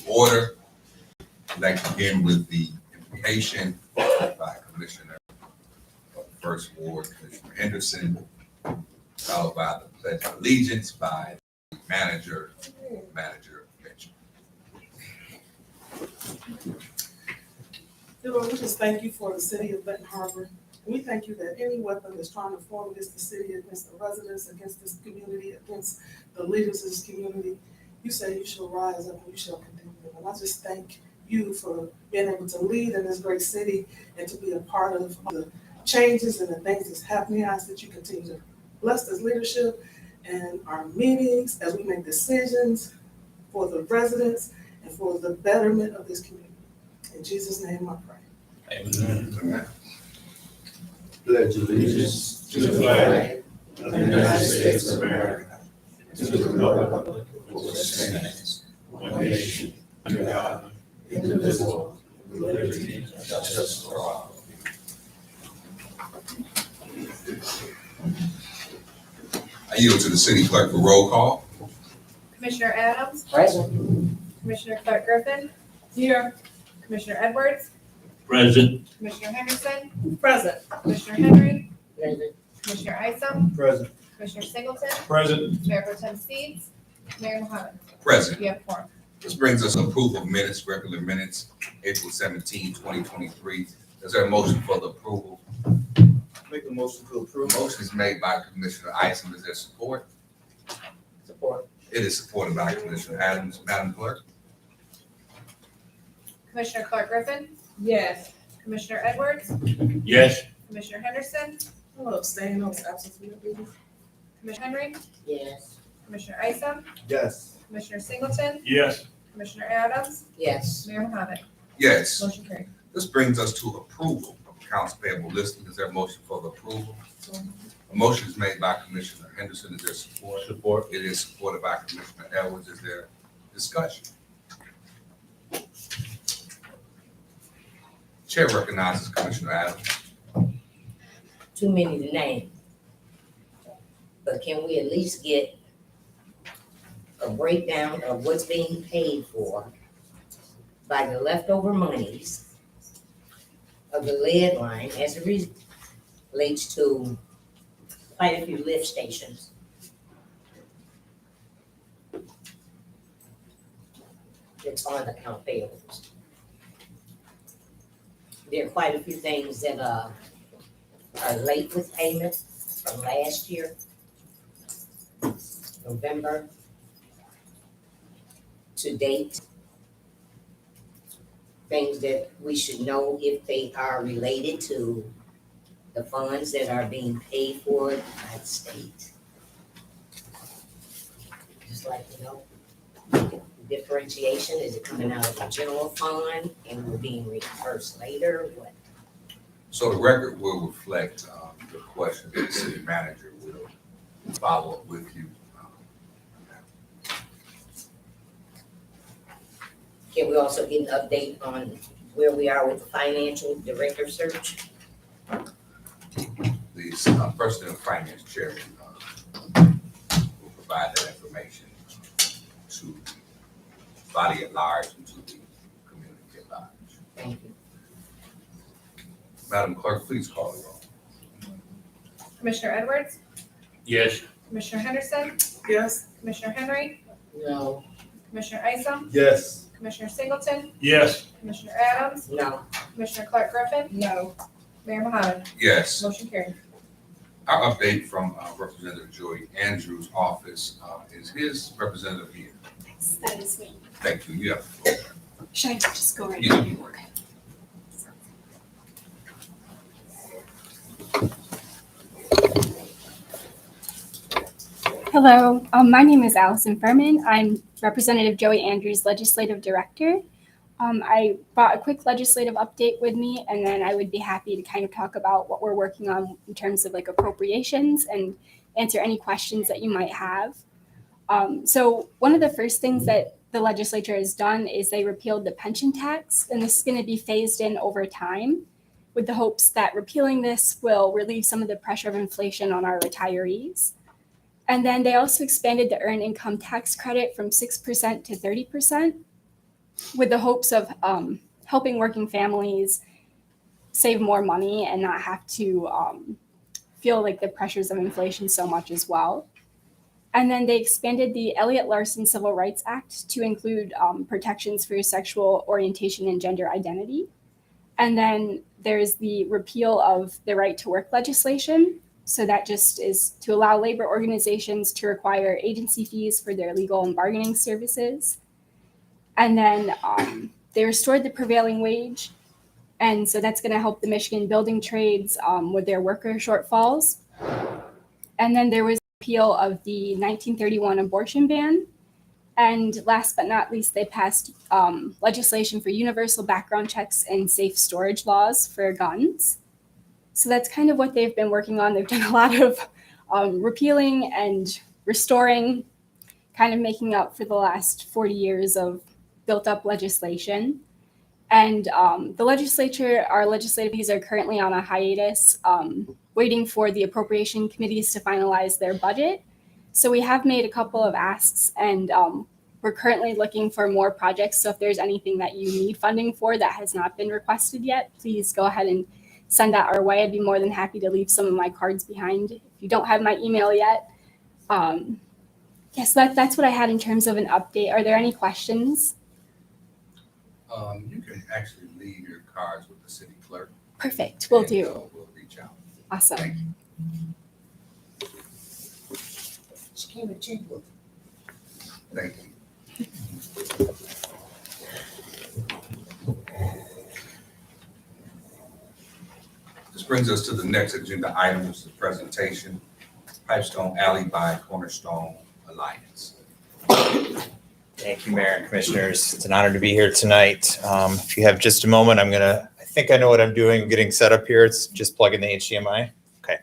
order. I'd like to begin with the invocation by Commissioner of the First Ward, Commissioner Henderson, followed by the Pledge of Allegiance by the Manager Mitchell. Lord, we just thank you for the city of Benton Harbor. We thank you that any weapon that's trying to form against the city, against the residents, against this community, against the leaders of this community, you say you shall rise up and you shall condemn them. And I just thank you for being able to lead in this great city and to be a part of the changes and the things that's happening. I ask that you continue to bless this leadership and our meetings as we make decisions for the residents and for the betterment of this community. In Jesus' name I pray. Amen. Pledge allegiance to the flag of the United States of America, to the republic for which it stands, one nation, under God, indivisible, with liberty and justice for all. I yield to the city clerk for roll call. Commissioner Adams, Present. Commissioner Clark Griffin. Here. Commissioner Edwards, Present. Commissioner Henderson, Present. Commissioner Henry, Present. Commissioner Isom, Present. Commissioner Singleton, Present. Mayor Pro Tem Seeds, Mayor Mohammed. Present. You have quorum. This brings us approval of minutes, regular minutes, April 17, 2023. Is there a motion for the approval? Make a motion to approve. Motion is made by Commissioner Isom. Is there support? Support. It is supported by Commissioner Adams. Madam Clerk? Commissioner Clark Griffin, Yes. Commissioner Edwards, Yes. Commissioner Henderson, I will abstain on absence from the meeting. Commissioner Henry, Yes. Commissioner Isom, Yes. Commissioner Singleton, Yes. Commissioner Adams, Yes. Mayor Mohammed. Yes. Motion carried. This brings us to approval of accounts payable listing. Is there a motion for the approval? A motion is made by Commissioner Henderson. Is there support? Support. It is supported by Commissioner Edwards. Is there discussion? Chair recognizes Commissioner Adams. Too many to name. But can we at least get a breakdown of what's being paid for by the leftover monies of the lead line as it relates to quite a few lift stations? It's on the account payables. There are quite a few things that are late with payment from last year, November to date. Things that we should know if they are related to the funds that are being paid for by the state. Just like to know, differentiation, is it coming out of the general fund and we're being reimbursed later, what? So the record will reflect the question that the city manager will follow up with you. Can we also get an update on where we are with the financial director search? The president of finance chairman will provide that information to the body at large and to the community at large. Thank you. Madam Clerk, please call the roll. Commissioner Edwards, Yes. Commissioner Henderson, Yes. Commissioner Henry, No. Commissioner Isom, Yes. Commissioner Singleton, Yes. Commissioner Adams, No. Commissioner Clark Griffin. No. Mayor Mohammed. Yes. Motion carried. Our update from Representative Joy Andrews' office is his representative here. That is me. Thank you. You have the floor. Should I just go right Yeah. to your work? Hello, my name is Allison Furman. I'm Representative Joey Andrews' Legislative Director. I brought a quick legislative update with me, and then I would be happy to kind of talk about what we're working on in terms of like appropriations and answer any questions that you might have. So one of the first things that the legislature has done is they repealed the pension tax, and this is going to be phased in over time with the hopes that repealing this will relieve some of the pressure of inflation on our retirees. And then they also expanded the earned income tax credit from 6% to 30%. with the hopes of helping working families save more money and not have to feel like the pressures of inflation so much as well. And then they expanded the Elliott Larson Civil Rights Act to include protections for sexual orientation and gender identity. And then there's the repeal of the right to work legislation. So that just is to allow labor organizations to require agency fees for their legal and bargaining services. And then they restored the prevailing wage. And so that's going to help the Michigan building trades with their worker shortfalls. And then there was repeal of the 1931 abortion ban. And last but not least, they passed legislation for universal background checks and safe storage laws for guns. So that's kind of what they've been working on. They've done a lot of repealing and restoring, kind of making up for the last 40 years of built up legislation. And the legislature, our legislative fees are currently on a hiatus, waiting for the appropriation committees to finalize their budget. So we have made a couple of asks, and we're currently looking for more projects. So if there's anything that you need funding for that has not been requested yet, please go ahead and send that our way. I'd be more than happy to leave some of my cards behind if you don't have my email yet. Yes, that's what I had in terms of an update. Are there any questions? You can actually leave your cards with the city clerk. Perfect, will and, do. We'll reach out. Awesome. Thank you. Thank you. This brings us to the next agenda item, which is the presentation, Pipestone Alley by Cornerstone Alliance. Thank you, Mayor and Commissioners. It's an honor to be here tonight. If you have just a moment, I think I know what I'm doing. I'm getting set up here. It's just plug in the HDMI. Okay.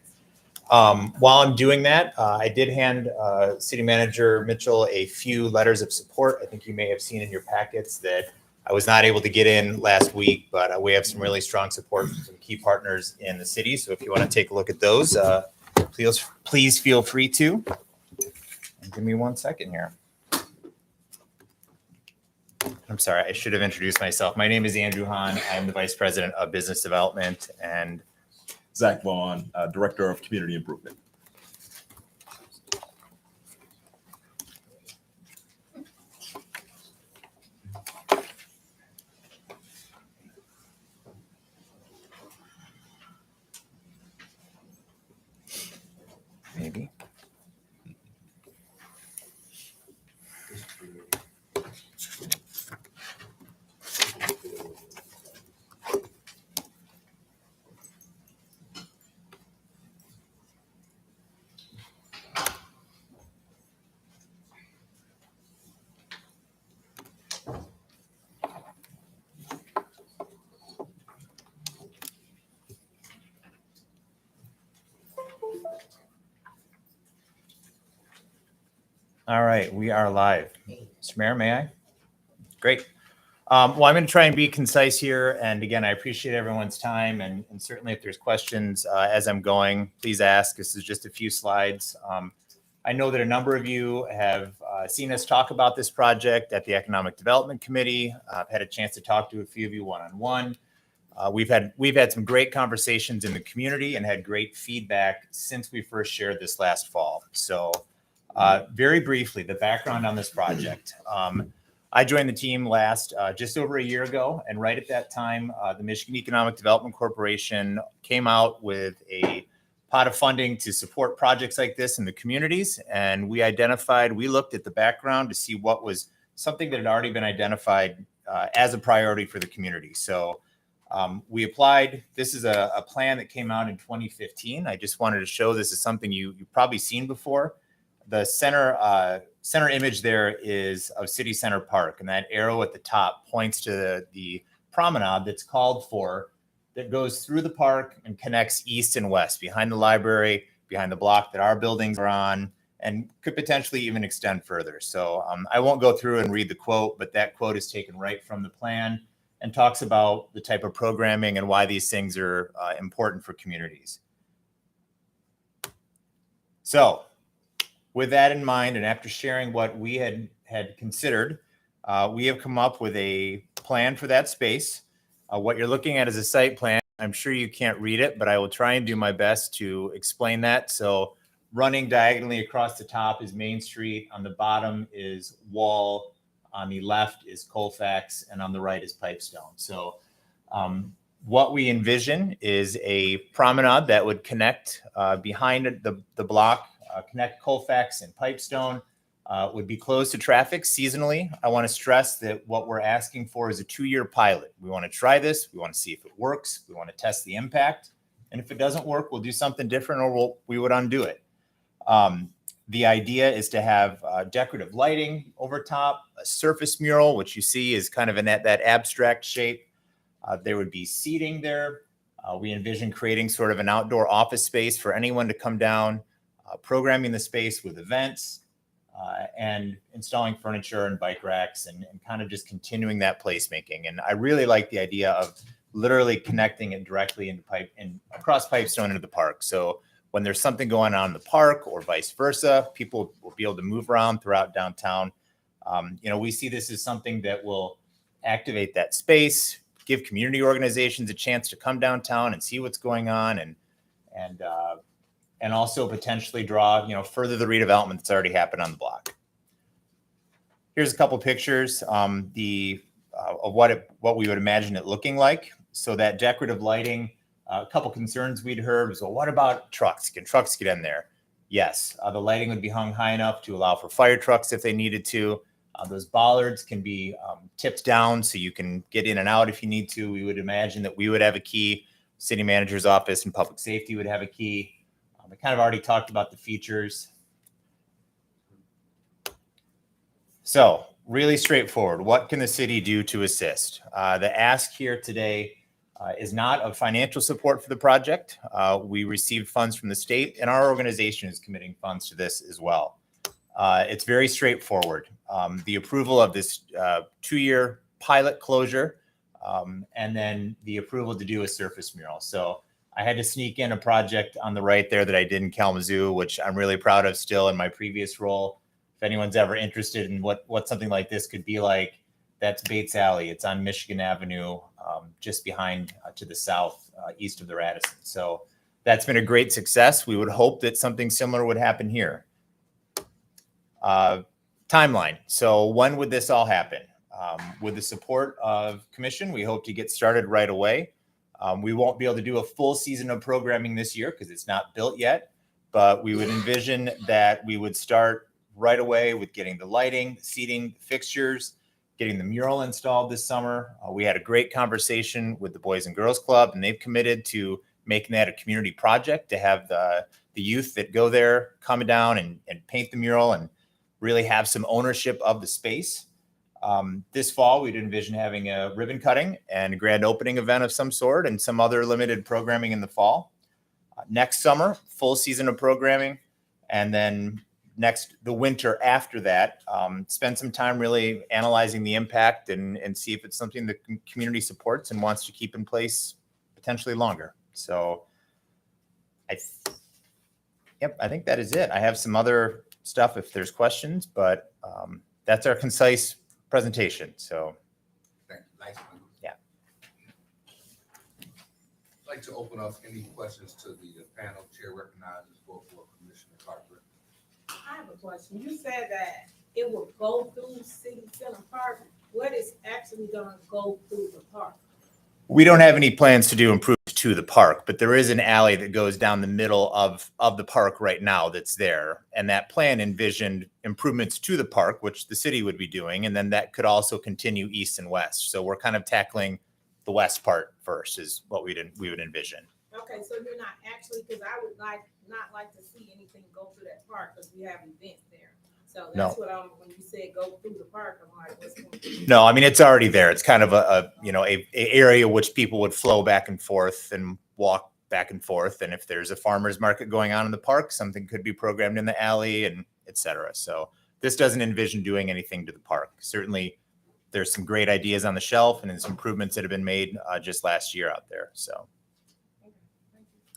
While I'm doing that, I did hand City Manager Mitchell a few letters of support. I think you may have seen in your packets that I was not able to get in last week, but we have some really strong support from some key partners in the city. So if you want to take a look at those, please feel free to. And give me 1 second here. I'm sorry, I should have introduced myself. My name is Andrew Hahn. I'm the Vice President of Business Development, and Zach Vaughn, Director of Community Improvement. maybe. All right, we are live. Mr. Mayor, may I? Great. Well, I'm going to try and be concise here. And again, I appreciate everyone's time. And certainly if there's questions as I'm going, please ask. This is just a few slides. I know that a number of you have seen us talk about this project at the Economic Development Committee. I've had a chance to talk to a few of you one-on-one. We've had some great conversations in the community and had great feedback since we first shared this last fall. So very briefly, the background on this project. I joined the team just over a year ago, and right at that time, the Michigan Economic Development Corporation came out with a pot of funding to support projects like this in the communities. And we looked at the background to see what was something that had already been identified as a priority for the community. So we applied. This is a plan that came out in 2015. I just wanted to show this is something you've probably seen before. The center image there is of City Center Park, and that arrow at the top points to the promenade that's called for, that goes through the park and connects east and west, behind the library, behind the block that our buildings are on, and could potentially even extend further. So I won't go through and read the quote, but that quote is taken right from the plan and talks about the type of programming and why these things are important for communities. So with that in mind, and after sharing what we had considered, we have come up with a plan for that space. What you're looking at is a site plan. I'm sure you can't read it, but I will try and do my best to explain that. So running diagonally across the top is Main Street. On the bottom is Wall. On the left is Colfax, and on the right is Pipestone. So what we envision is a promenade that would connect behind the block, connect Colfax and Pipestone, would be closed to traffic seasonally. I want to stress that what we're asking for is a 2-year pilot. We want to try this. We want to see if it works. We want to test the impact. And if it doesn't work, we'll do something different, or we would undo it. The idea is to have decorative lighting over top, a surface mural, which you see is kind of in that abstract shape. There would be seating there. We envision creating sort of an outdoor office space for anyone to come down, programming the space with events, and installing furniture and bike racks, and kind of just continuing that placemaking. And I really like the idea of literally connecting it directly into across Pipestone into the park. So when there's something going on in the park or vice versa, people will be able to move around throughout downtown. We see this as something that will activate that space, give community organizations a chance to come downtown and see what's going on, and also potentially draw, further the redevelopment that's already happened on the block. Here's a couple pictures of what we would imagine it looking like. So that decorative lighting. A couple concerns we'd heard was, well, what about trucks? Can trucks get in there? Yes, the lighting would be hung high enough to allow for fire trucks if they needed to. Those bollards can be tipped down so you can get in and out if you need to. We would imagine that we would have a key. City manager's office and public safety would have a key. I kind of already talked about the features. So really straightforward. What can the city do to assist? The ask here today is not of financial support for the project. We received funds from the state, and our organization is committing funds to this as well. It's very straightforward. The approval of this 2-year pilot closure, and then the approval to do a surface mural. So I had to sneak in a project on the right there that I did in Kalamazoo, which I'm really proud of still in my previous role. If anyone's ever interested in what something like this could be like, that's Bates Alley. It's on Michigan Avenue, just behind to the south, east of the Radisson. So that's been a great success. We would hope that something similar would happen here. Timeline. So when would this all happen? With the support of commission, we hope to get started right away. We won't be able to do a full season of programming this year because it's not built yet, but we would envision that we would start right away with getting the lighting, seating, fixtures, getting the mural installed this summer. We had a great conversation with the Boys and Girls Club, and they've committed to making that a community project to have the youth that go there come down and paint the mural and really have some ownership of the space. This fall, we'd envision having a ribbon cutting and a grand opening event of some sort and some other limited programming in the fall. Next summer, full season of programming, and then the winter after that, spend some time really analyzing the impact and see if it's something the community supports and wants to keep in place potentially longer. So I think that is it. I have some other stuff if there's questions, but that's our concise presentation. So Thank you. Nice. Yeah. I'd like to open up any questions to the panel. Chair recognizes for Commissioner Carter. I have a question. You said that it will go through City Center Park. What is actually gonna go through the park? we don't have any plans to do improvements to the park, but there is an alley that goes down the middle of the park right now that's there. And that plan envisioned improvements to the park, which the city would be doing. And then that could also continue east and west. So we're kind of tackling the west part first is what we would envision. Okay, so you're not actually, because I would not like to see anything go through that park because we have events there. So that's what when you said go through the park, I'm like, what's going on? No, I mean, it's already there. It's kind of a area which people would flow back and forth and walk back and forth. And if there's a farmer's market going on in the park, something could be programmed in the alley and et cetera. So this doesn't envision doing anything to the park. Certainly there's some great ideas on the shelf and some improvements that have been made just last year out there. So.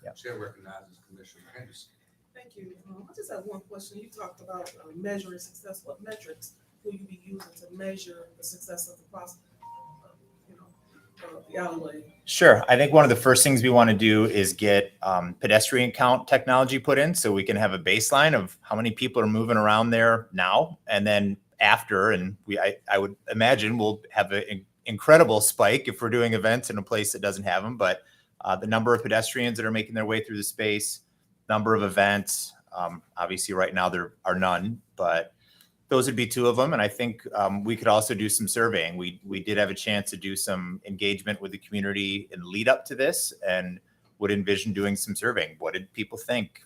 Yeah. Chair recognizes Commissioner Henderson. Thank you. I just have one question. You talked about measuring success. What metrics will you be using to measure the success of the process, the outlay? Sure. I think one of the first things we want to do is get pedestrian count technology put in so we can have a baseline of how many people are moving around there now. And then after, and I would imagine we'll have an incredible spike if we're doing events in a place that doesn't have them. But the number of pedestrians that are making their way through the space, number of events, obviously right now there are none, but those would be two of them. And I think we could also do some surveying. We did have a chance to do some engagement with the community in lead up to this and would envision doing some surveying. What did people think?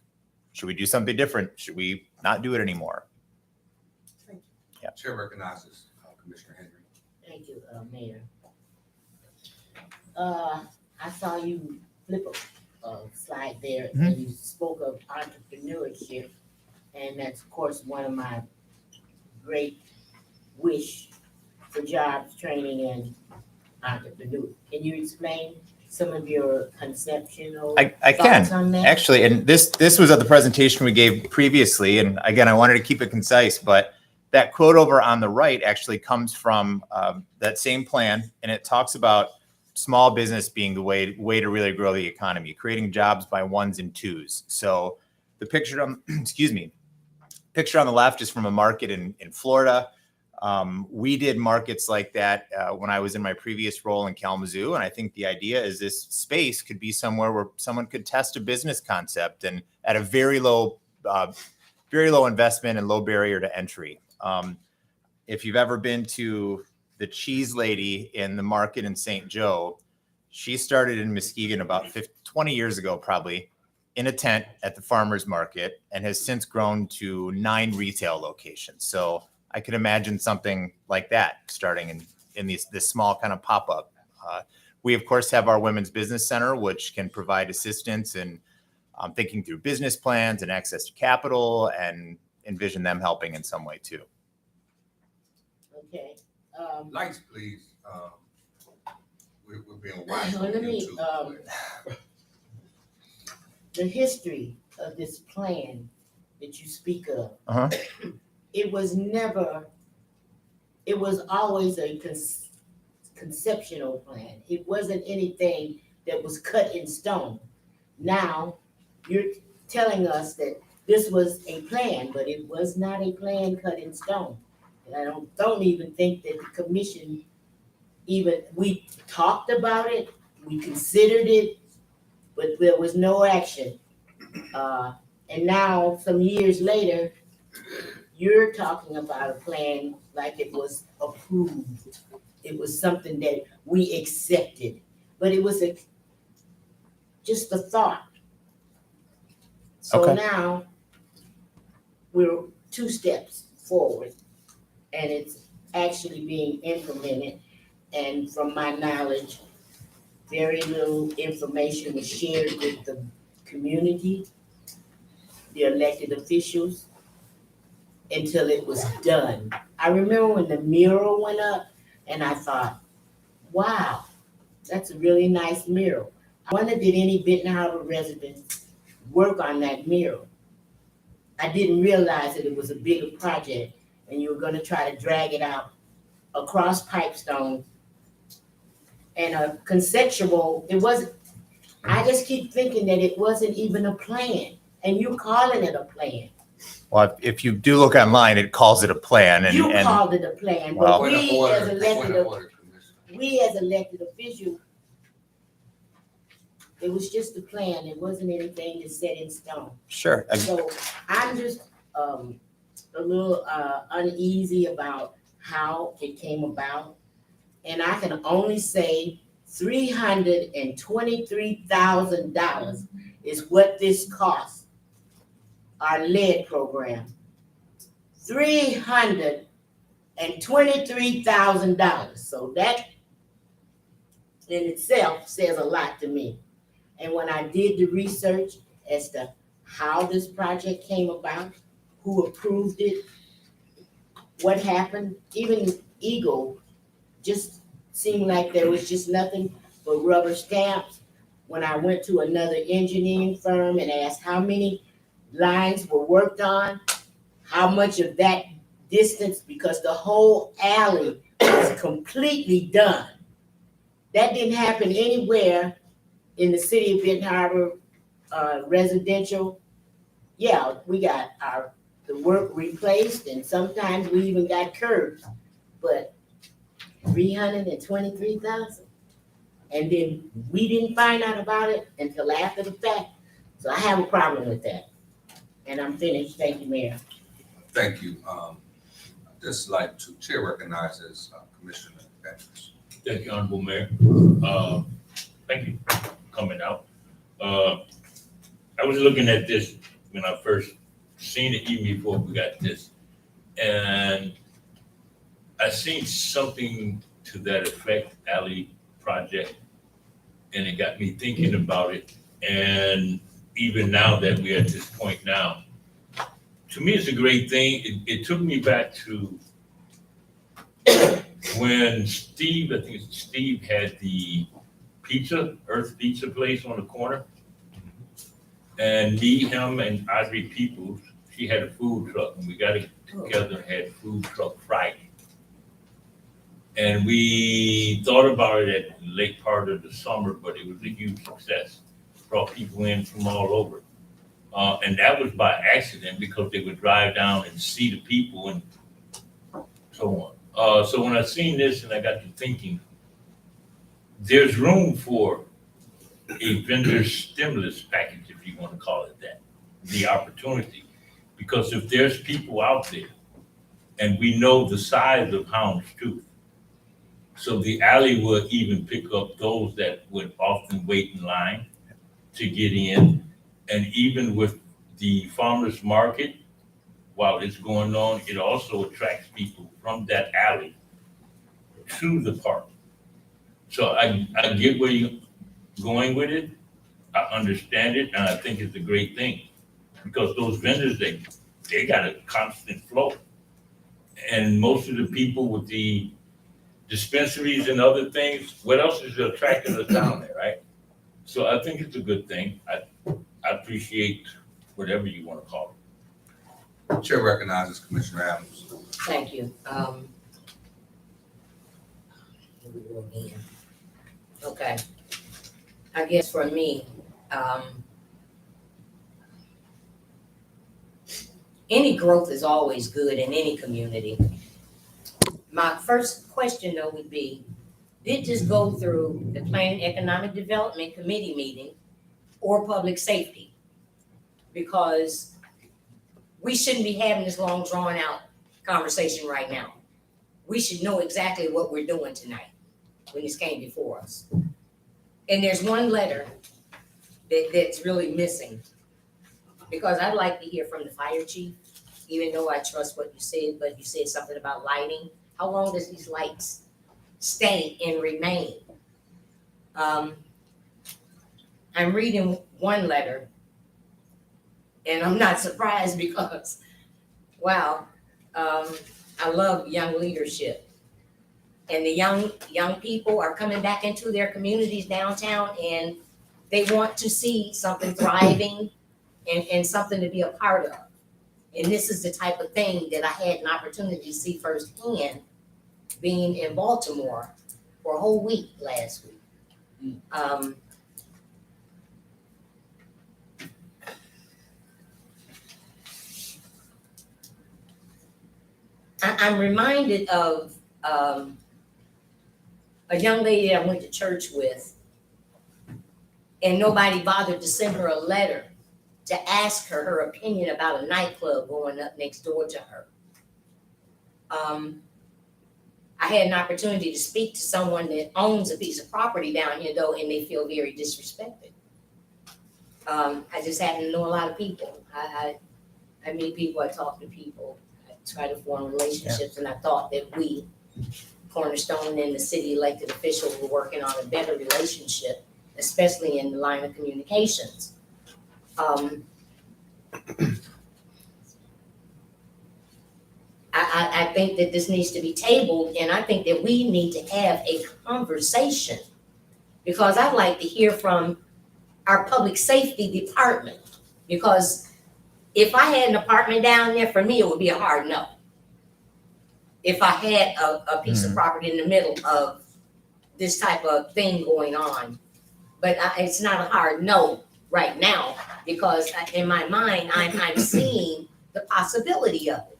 Should we do something different? Should we not do it anymore? Yeah. Chair recognizes Commissioner Henry. Thank you, Mayor. I saw you flip a slide there and you spoke of entrepreneurship. And that's, of course, one of my great wish for jobs, training, and entrepreneur. Can you explain some of your conceptual I thoughts can on that? actually, and this was at the presentation we gave previously. And again, I wanted to keep it concise, but that quote over on the right actually comes from that same plan. And it talks about small business being the way to really grow the economy, creating jobs by ones and twos. So the picture on, picture on the left is from a market in Florida. We did markets like that when I was in my previous role in Kalamazoo. And I think the idea is this space could be somewhere where someone could test a business concept and at a very low investment and low barrier to entry. If you've ever been to the Cheese Lady in the market in St. Joe, she started in Muskegon about 20 years ago, probably, in a tent at the farmer's market and has since grown to 9 retail locations. So I could imagine something like that starting in this small kind of pop-up. We, of course, have our Women's Business Center, which can provide assistance in thinking through business plans and access to capital, and envision them helping in some way too. Okay. Lights, please. We're being watched on Let me, YouTube. the history of this plan that you speak of, it was always a conceptual plan. It wasn't anything that was cut in stone. Now, you're telling us that this was a plan, but it was not a plan cut in stone. And I don't even think that the commission we talked about it, we considered it, but there was no action. And now, some years later, you're talking about a plan like it was approved. It was something that we accepted, but it was just a thought. So Okay. now we're 2 steps forward, and it's actually being implemented. And from my knowledge, very little information was shared with the community, the elected officials, until it was done. I remember when the mural went up, and I thought, wow, that's a really nice mural. I wonder, did any Benton Harbor residents work on that mural? I didn't realize that it was a bigger project, and you were gonna try to drag it out across Pipestone. And a conceptual, it wasn't, I just keep thinking that it wasn't even a plan, and you calling it a plan. Well, if you do look online, it calls it a plan. And You called it a plan, Well- but Point of order, point of order, Commissioner. we as elected officials, it was just a plan. It wasn't anything that's set in stone. sure. So I'm just a little uneasy about how it came about. And I can only say $323,000 is what this costs, our lead program. $323,000. So that in itself says a lot to me. And when I did the research as to how this project came about, who approved it, what happened, even Eagle just seemed like there was just nothing but rubber stamps. When I went to another engineering firm and asked how many lines were worked on, how much of that distance because the whole alley was completely done. That didn't happen anywhere in the city of Benton Harbor, residential. Yeah, we got the work replaced and sometimes we even got curbs, but 323,000. And then we didn't find out about it until after the fact. So I have a problem with that. And I'm finished. Thank you, Mayor. Thank you. I'd just like to chair recognizes Commissioner Andrews. Thank you, Honorable Mayor. Thank you for coming out. I was looking at this when I first seen it even before we got this. And I seen something to that effect, alley project, and it got me thinking about it. And even now that we're at this point now, to me, it's a great thing. It took me back to when Steve, I think Steve had the Earth Pizza place on the corner. And me, him, and Audrey Peoples, she had a food truck, and we got together and had Food Truck Friday. And we thought about it at the late part of the summer, but it was a huge success. Brought people in from all over. And that was by accident because they would drive down and see the people and so on. So when I seen this and I got to thinking, there's room for a vendor stimulus package, if you want to call it that, the opportunity. Because if there's people out there, and we know the size of Houndstooth, so the alley will even pick up those that would often wait in line to get in. And even with the farmers market, while it's going on, it also attracts people from that alley to the park. So I get where you're going with it. I understand it, and I think it's a great thing. Because those vendors, they got a constant flow. And most of the people with the dispensaries and other things, what else is attracting us down there, right? So I think it's a good thing. I appreciate whatever you want to call it. Chair recognizes Commissioner Adams. Thank you. Here we go again. Okay. I guess for me, any growth is always good in any community. My first question though would be, did this go through the Planning Economic Development Committee meeting or public safety? Because we shouldn't be having this long drawn out conversation right now. We should know exactly what we're doing tonight when this came before us. And there's one letter that's really missing, because I'd like to hear from the fire chief, even though I trust what you said, but you said something about lighting. How long does these lights stay and remain? I'm reading one letter and I'm not surprised because, wow, I love young leadership. And the young people are coming back into their communities downtown and they want to see something thriving and something to be a part of. And this is the type of thing that I had an opportunity to see firsthand being in Baltimore for a whole week last week. I'm reminded of a young lady I went to church with, and nobody bothered to send her a letter to ask her opinion about a nightclub going up next door to her. I had an opportunity to speak to someone that owns a piece of property down here though, and they feel very disrespected. I just happen to know a lot of people. I meet people, I talk to people, I try to form relationships, and I thought that we, Cornerstone and the city elected officials, were working on a better relationship, especially in the line of communications. I think that this needs to be tabled, and I think that we need to have a conversation, because I'd like to hear from our public safety department, because if I had an apartment down there, for me, it would be a hard no. if I had a piece of property in the middle of this type of thing going on. But it's not a hard no right now, because in my mind, I'm seeing the possibility of it.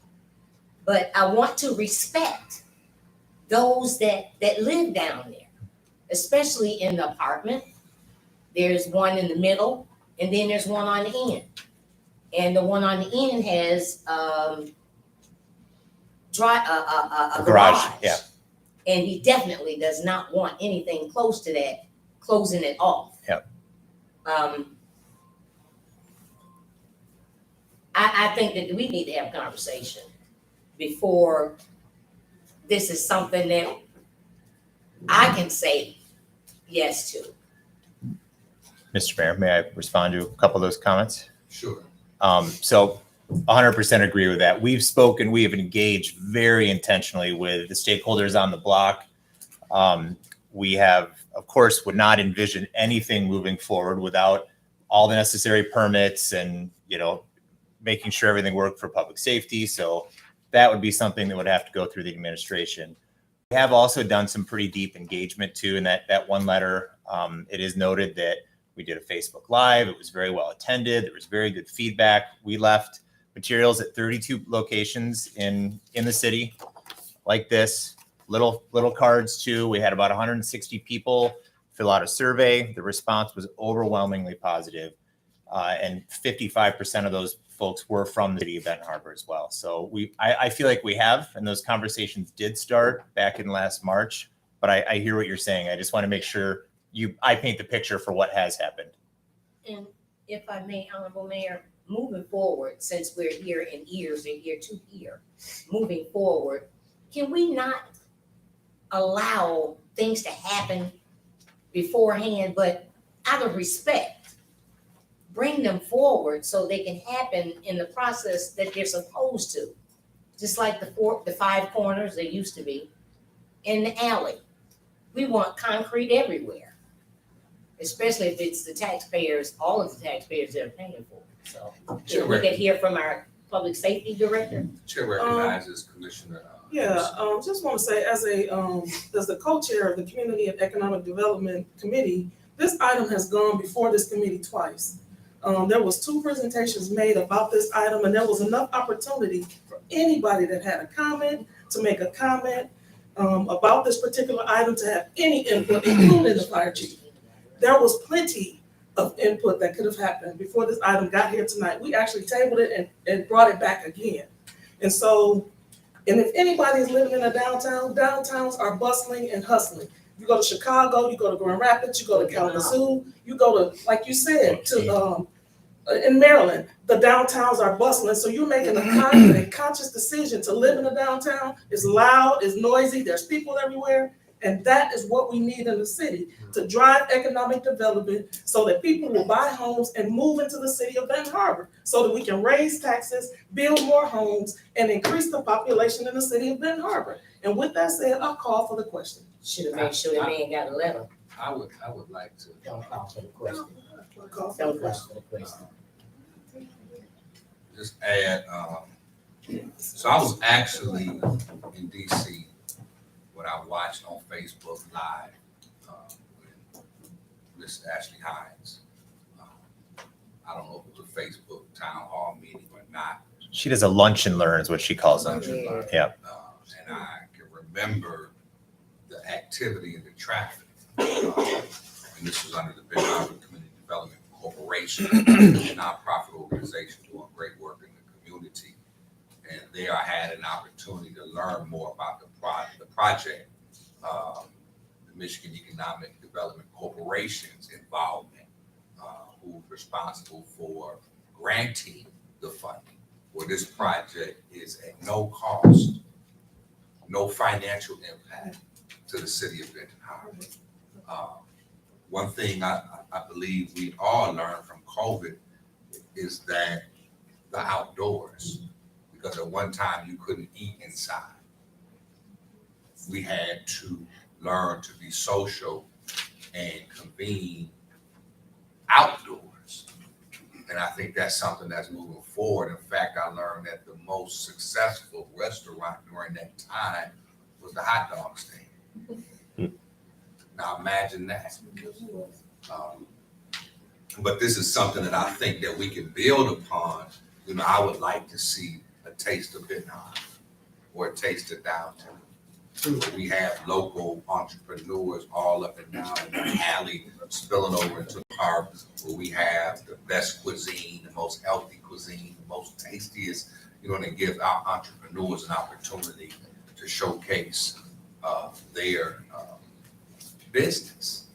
But I want to respect those that live down there, especially in the apartment. There's one in the middle, and then there's one on the end. And the one on the end has a garage. Yeah. And he definitely does not want anything close to that, closing it off. Yep. I think that we need to have a conversation before this is something that I can say yes to. Mr. Mayor, may I respond to a couple of those comments? Sure. So 100% agree with that. We have engaged very intentionally with the stakeholders on the block. We have, of course, would not envision anything moving forward without all the necessary permits and, making sure everything worked for public safety. So that would be something that would have to go through the administration. We have also done some pretty deep engagement too. In that one letter, it is noted that we did a Facebook Live. It was very well attended. There was very good feedback. We left materials at 32 locations in the city like this, little cards too. We had about 160 people fill out a survey. The response was overwhelmingly positive. And 55% of those folks were from the city of Benton Harbor as well. So I feel like we have, and those conversations did start back in last March, but I hear what you're saying. I just want to make sure I paint the picture for what has happened. And if I may, Honorable Mayor, moving forward, since we're here in years and year to year, moving forward, can we not allow things to happen beforehand, but out of respect, bring them forward so they can happen in the process that they're supposed to? Just like the 5 corners there used to be in the alley. We want concrete everywhere, especially if it's the taxpayers, all of the taxpayers that are paying for it. So if we could hear from our public safety director. Chair recognizes Commissioner. Just want to say, as the co-chair of the Community and Economic Development Committee, this item has gone before this committee twice. There was 2 presentations made about this item, and there was enough opportunity for anybody that had a comment to make a comment about this particular item, to have any input, including the fire chief. There was plenty of input that could have happened before this item got here tonight. We actually tabled it and brought it back again. And so, and if anybody is living in a downtown, downtowns are bustling and hustling. You go to Chicago, you go to Grand Rapids, you go to Kalamazoo, you go to, like you said, to in Maryland, the downtowns are bustling. So you're making a conscious decision to live in a downtown. It's loud, it's noisy, there's people everywhere. And that is what we need in the city, to drive economic development so that people will buy homes and move into the city of Benton Harbor, so that we can raise taxes, build more homes, and increase the population in the city of Benton Harbor. And with that said, I'll call for the question. Should have made sure the man got a letter. I would like to. Don't call for the question. I'll call for Don't the call question. for the question. Just add, so I was actually in DC when I watched on Facebook Live with Miss Ashley Hines. I don't know if it was a Facebook town hall meeting or not. She does a lunch and learn is what she calls them. Yeah. And I can remember the activity and the traffic. And this was under the Benton Harbor Community Development Corporation, a nonprofit organization doing great work in the community. And there I had an opportunity to learn more about the project, the Michigan Economic Development Corporation's involvement, who's responsible for granting the funding. Well, this project is at no cost, no financial impact to the city of Benton Harbor. One thing I believe we all learned from COVID is that the outdoors, because at one time you couldn't eat inside. We had to learn to be social and convene outdoors. And I think that's something that's moving forward. In fact, I learned that the most successful restaurant during that time was the hot dog stand. Now imagine that. But this is something that I think that we can build upon. You know, I would like to see a taste of Benton Harbor or a taste of downtown. We have local entrepreneurs all up and down in the alley, spilling over into the park, where we have the best cuisine, the most healthy cuisine, the most tastiest, you know, and it gives our entrepreneurs an opportunity to showcase their business.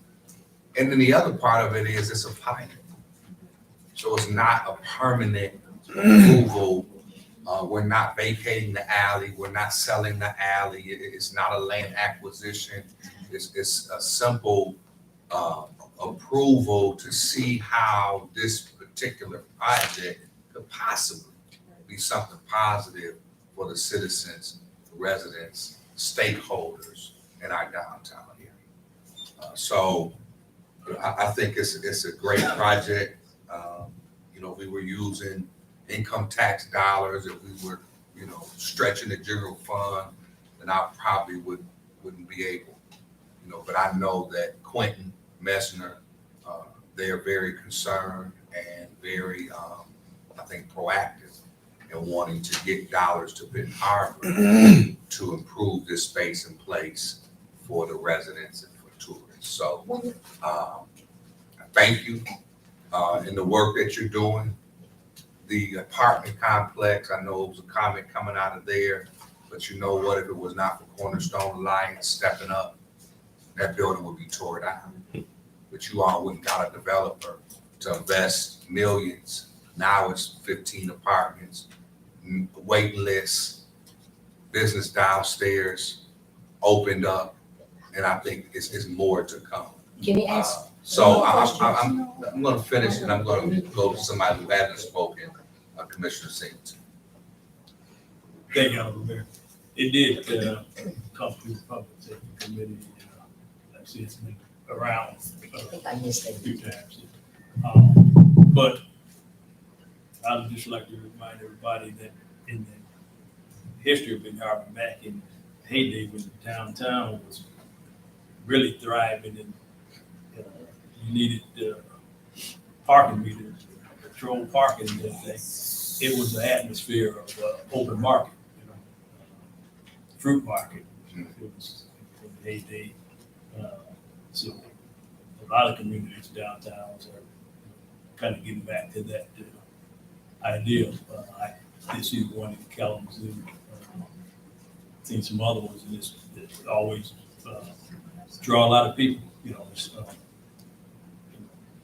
And then the other part of it is it's a pilot. So it's not a permanent approval. We're not vacating the alley. We're not selling the alley. It's not a land acquisition. It's a simple approval to see how this particular project could possibly be something positive for the citizens, the residents, stakeholders in our downtown area. So I think it's a great project. You know, we were using income tax dollars. If we were, you know, stretching the general fund, then I probably wouldn't be able, you know, but I know that Quentin Messner, they are very concerned and very, I think, proactive in wanting to get dollars to Benton Harbor to improve this space and place for the residents and for tourists. So thank you in the work that you're doing. The apartment complex, I know it was a comment coming out of there, but you know what, if it was not for Cornerstone Alliance stepping up, that building would be torn down. But you all wouldn't got a developer to invest millions. Now it's 15 apartments, waiting lists, business downstairs opened up, and I think it's more to come. Can you ask? So I'm going to finish, and I'm going to go to somebody who hasn't spoken, Commissioner Singleton. Thank you, Honorable Mayor. It did come through the Public Safety Committee. Like I said, it's been around I think I missed a it. few times. But I would just like to remind everybody that in the history of Benton Harbor, back in the heyday when the downtown was really thriving and you needed parking meters, patrol parking and everything, it was the atmosphere of open market, you know, fruit market. It was in the heyday. So a lot of communities downtowns are kind of getting back to that ideal. I did see one in Kalamazoo, seen some other ones, and it's always draw a lot of people, you know.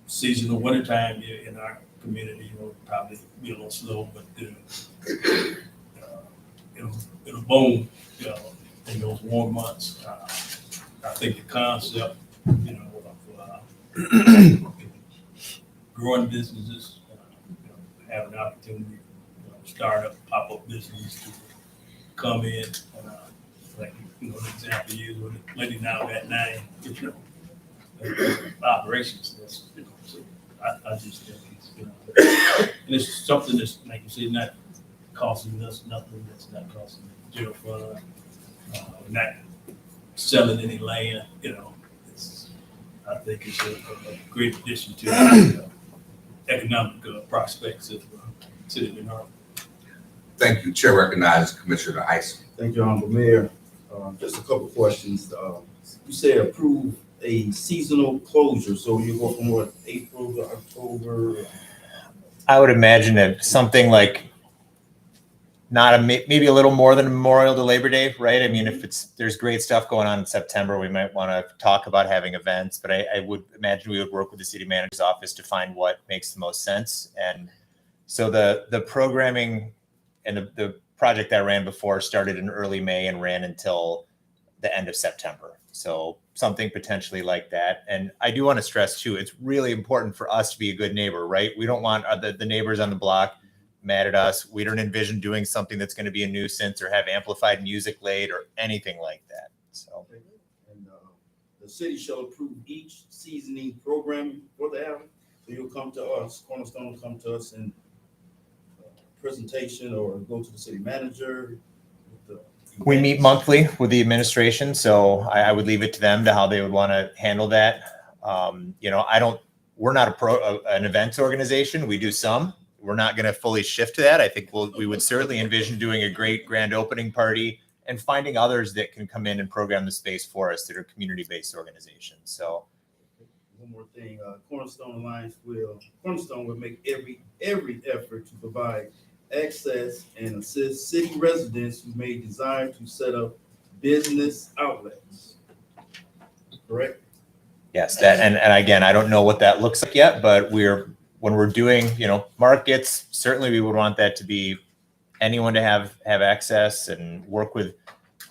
Seasonal wintertime in our community, you know, probably be a little slow, but it'll boom, you know, in those warm months. I think the concept, you know, of growing businesses, you know, have an opportunity, you know, start up, pop-up business to come in, like, you know, an example is with Lady Now at 9, you know, operations. That's, you know, so I just think it's, you know, and it's something that's, like you say, not costing us nothing. That's not costing the general fund. Not selling any land. You know, I think it's a great addition to the economic prospects of City of Benton Harbor. Thank you. Chair recognizes Commissioner Isom. Thank you, Honorable Mayor. Just a couple of questions. You said approve a seasonal closure, so you go from what, April to October? I would imagine that something like maybe a little more than Memorial to Labor Day, right? I mean, if there's great stuff going on in September, we might want to talk about having events, but I would imagine we would work with the city manager's office to find what makes the most sense. And so the programming and the project that I ran before started in early May and ran until the end of September. So something potentially like that. And I do want to stress too, it's really important for us to be a good neighbor, right? We don't want the neighbors on the block mad at us. We don't envision doing something that's going to be a nuisance or have amplified music laid or anything like that. So, And the city shall approve each seasoning program for the alley? So you'll come to us, Cornerstone will come to us in presentation or go to the city manager? with the We meet monthly with the administration, so I would leave it to them to how they would want to handle that. We're not an events organization. We do some. We're not going to fully shift to that. I think we would certainly envision doing a great grand opening party and finding others that can come in and program the space for us that are community-based organizations. So One more thing, Cornerstone will make every effort to provide access and assist city residents who may desire to set up business outlets. Correct? yes, that, and again, I don't know what that looks like yet, but when we're doing, markets, certainly we would want that to be anyone to have access and work with,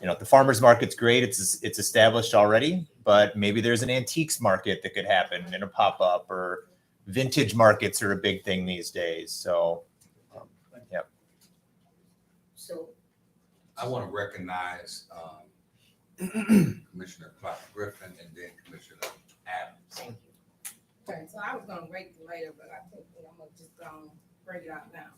the farmer's market's great. It's established already, but maybe there's an antiques market that could happen in a pop-up, or vintage markets are a big thing these days. So, yep. So, I want to recognize Commissioner Clark Griffin and then Commissioner Adams. thank you. Okay, so I was gonna wait till later, but I think I'm gonna just bring it out now.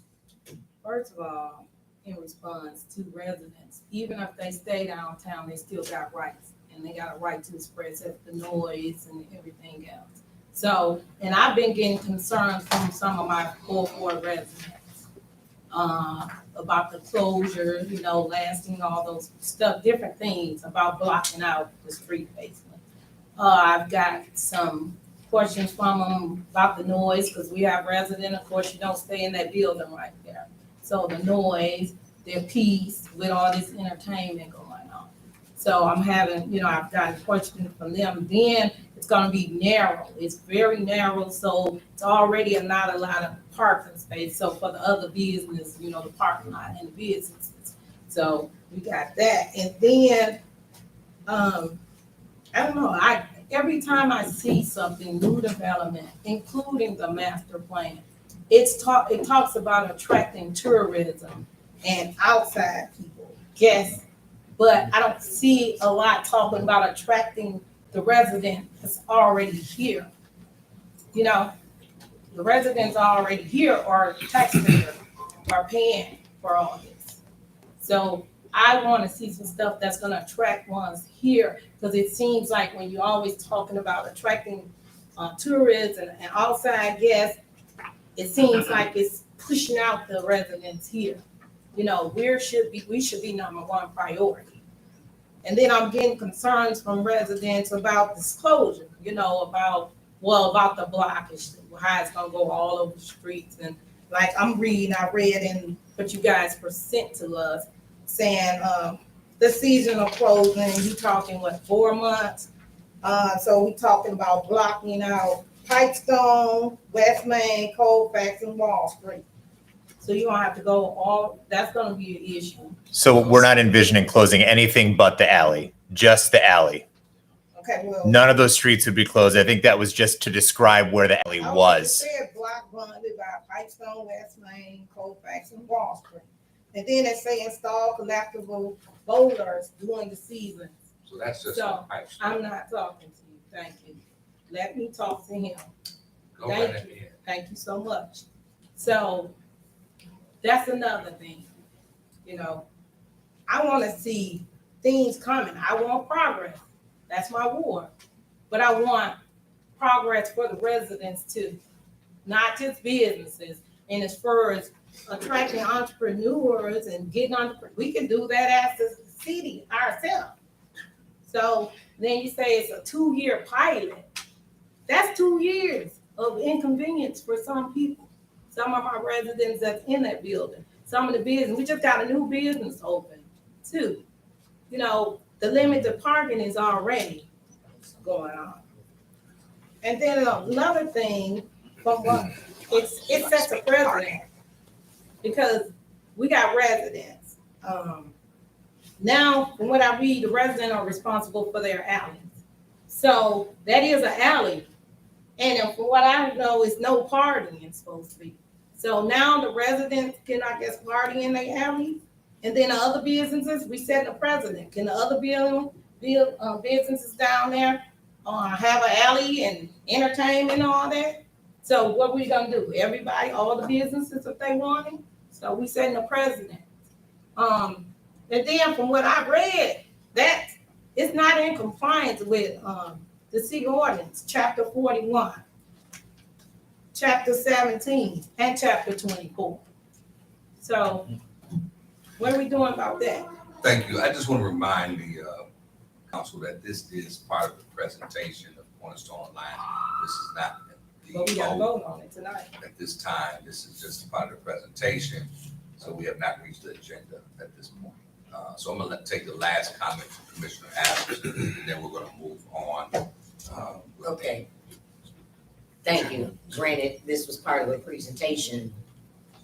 First of all, in response to residents, even if they stay downtown, they still got rights. And they got a right to express the noise and everything else. So, and I've been getting concerns from some of my Ward residents about the closure, lasting, all those stuff, different things about blocking out the street basement. I've got some questions from them about the noise, because we have residents, of course, you don't stay in that building right there. So the noise, their peace with all this entertainment going on. So I'm having, I've gotten questions from them. Then it's gonna be narrow. It's very narrow, so it's already not a lot of parking space. So for the other business, the parking lot and the businesses. So we got that. And then, I don't know, every time I see something, new development, including the master plan, it talks about attracting tourism and outside people, guests, but I don't see a lot talking about attracting the resident that's already here. The residents already here are taxpayers, are paying for all this. So I want to see some stuff that's going to attract ones here, because it seems like when you're always talking about attracting tourists and outside guests, it seems like it's pushing out the residents here. We should be number one priority. And then I'm getting concerns from residents about disclosure, about the blockage, how it's gonna go all over the streets. And like I read in what you guys present to us, saying the seasonal closing, you talking 4 months? So we talking about blocking out Pipestone, West Main, Colfax, and Wall Street. So you don't have to go that's gonna be an issue. So we're not envisioning closing anything but the alley, just the alley. Okay, well. None of those streets would be closed. I think that was just to describe where the alley was. It said block bonded by Pipestone, West Main, Colfax, and Wall Street. And then it say install collectible boulders during the season. So that's just So, a pipe. I'm not talking to you, thank you. Let me talk to him. Go right ahead. Thank you so much. So that's another thing, I want to see things coming. I want progress. That's my ward. But I want progress for the residents too, not just businesses. And as far as attracting entrepreneurs and getting we can do that as a city ourselves. So then you say it's a 2-year pilot. That's 2 years of inconvenience for some people. Some of our residents that's in that building. Some of the business, we just got a new business open too. The limited parking is already going on. And then another thing, from what it sets a precedent, because we got residents. Now, from what I read, the residents are responsible for their alleys. So that is an alley. And from what I know, it's no partying it's supposed to be. So now the residents can, I guess, party in their alley. And then the other businesses, we set a precedent. Can the other businesses down there have an alley and entertainment and all that? So what we gonna do? Everybody, all the businesses, if they want it, so we setting the precedent. And then from what I read, that it's not in compliance with, the city ordinance, chapter 41, chapter 17, and chapter 24. So what are we doing about that? Thank you. I just want to remind the council that this is part of the presentation of Cornerstone Online. This is not But we the gotta vote vote on it tonight. at this time. This is just part of the presentation. So we have not reached the agenda at this point. So I'm gonna take the last comment from Commissioner Adams, and then we're gonna move on. Okay. Thank you. Granted, this was part of a presentation,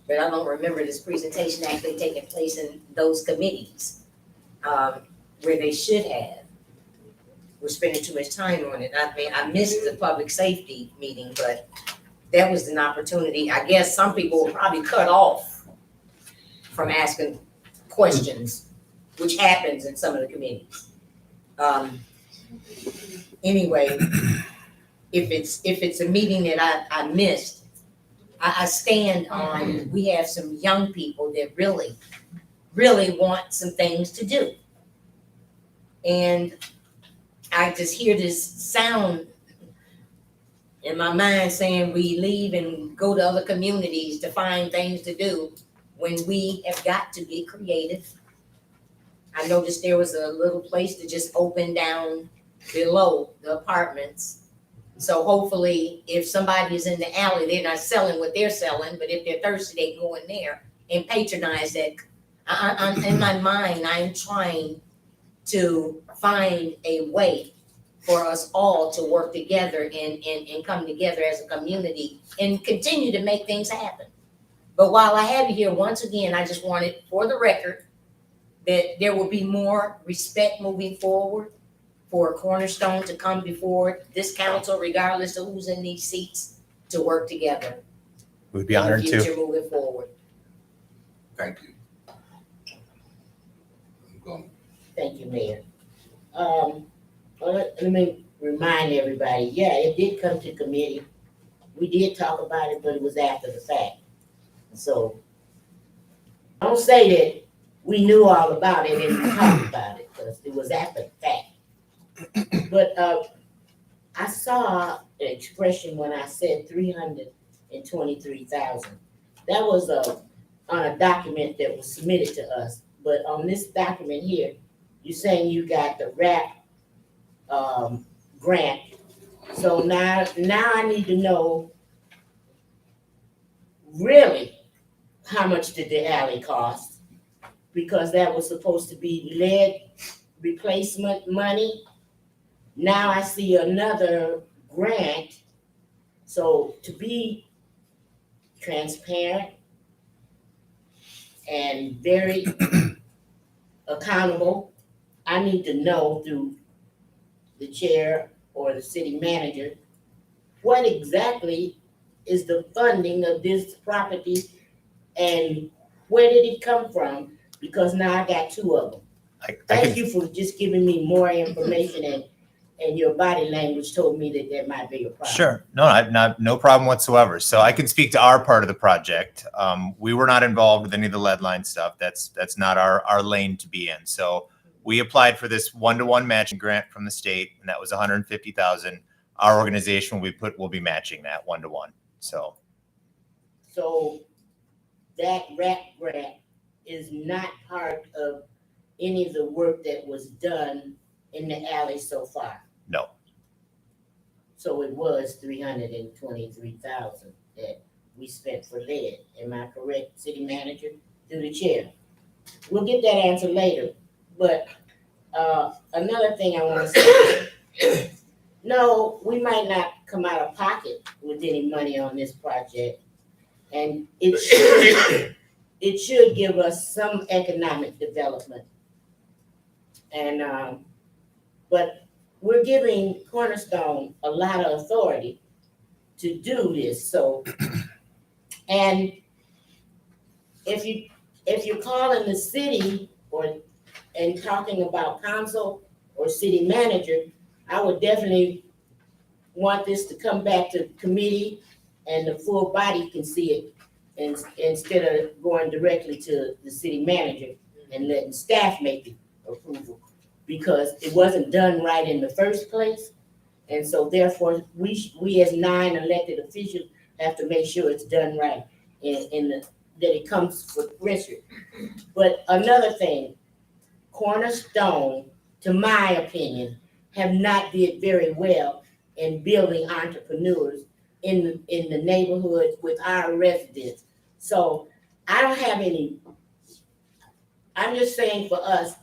but I don't remember this presentation actually taking place in those committees, where they should have. We're spending too much time on it. I mean, I missed the public safety meeting, but that was an opportunity. I guess some people were probably cut off from asking questions, which happens in some of the committees. Anyway, if it's a meeting that I missed, I stand on, we have some young people that really, really want some things to do. And I just hear this sound in my mind saying we leave and go to other communities to find things to do when we have got to be creative. I noticed there was a little place to just open down below the apartments. So hopefully if somebody is in the alley, they're not selling what they're selling, but if they're thirsty, they go in there and patronize that. In my mind, I'm trying to find a way for us all to work together and come together as a community and continue to make things happen. But while I have you here, once again, I just wanted, for the record, that there will be more respect moving forward for Cornerstone to come before this council, regardless of who's in these seats, to work together. We'd be honored in the to. future moving forward. Thank you. I'm going. Thank you, Mayor. Well, let me remind everybody, yeah, it did come to committee. We did talk about it, but it was after the fact. So don't say that we knew all about it and talked about it, because it was after the fact. But I saw an expression when I said 323,000. That was on a document that was submitted to us. But on this document here, you're saying you got the RAP grant. So now I need to know really how much did the alley cost? Because that was supposed to be lead replacement money. Now I see another grant. So to be transparent and very accountable, I need to know through the chair or the city manager, what exactly is the funding of this property and where did it come from? Because now I got two of them. Thank you for just giving me more information, and your body language told me that might be a problem. Sure. No, no problem whatsoever. So I can speak to our part of the project. We were not involved with any of the lead line stuff. That's not our lane to be in. So we applied for this one-to-one matching grant from the state, and that was $150,000. Our organization will be matching that one-to-one. So that RAP grant is not part of any of the work that was done in the alley so far. No. So it was 323,000 that we spent for lead. Am I correct, city manager, through the chair? We'll get that answer later. But another thing I want to say, no, we might not come out of pocket with any money on this project, and it should give us some economic development. And but we're giving Cornerstone a lot of authority to do this. So, and if you're calling the city and talking about council or city manager, I would definitely want this to come back to committee and the full body can see it instead of going directly to the city manager and letting staff make the approval, because it wasn't done right in the first place. And so therefore, we as 9 elected officials have to make sure it's done right that it comes with record. But another thing, Cornerstone, to my opinion, have not did very well in building entrepreneurs in the neighborhood with our residents. So I don't have any, I'm just saying for us,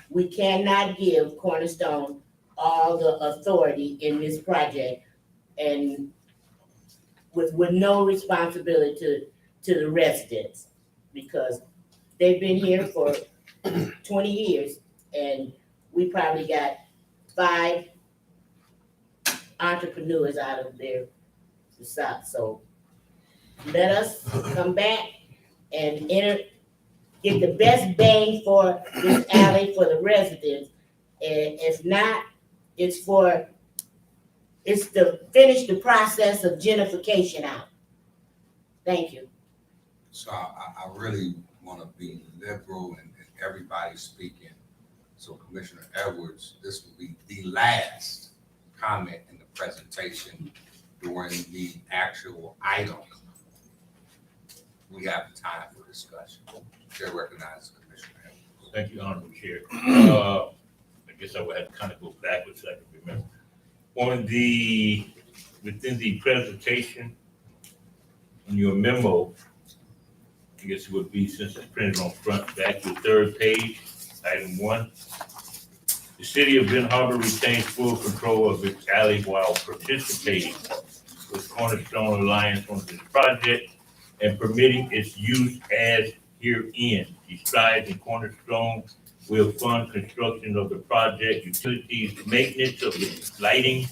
we cannot give Cornerstone all the authority in this project and with no responsibility to the residents, because they've been here for 20 years and we probably got 5 entrepreneurs out of their south. So let us come back and get the best bang for this alley for the residents. And if not, it's to finish the process of gentrification out. Thank you. So I really want to be liberal and everybody speaking. So Commissioner Edwards, this will be the last comment in the presentation during the actual item. We have time for discussion. Chair recognizes Commissioner Edwards. Thank you, Honorable Chair. I guess I would have to kind of go backwards so I can remember. Within the presentation, in your memo, I guess it would be, since it's printed on front, back to the 3rd page, item 1. The city of Ben Harbor retains full control of its alley while participating with Cornerstone Alliance on this project and permitting its use as herein. The strides in Cornerstone will fund construction of the project, utilities, maintenance of the lighting,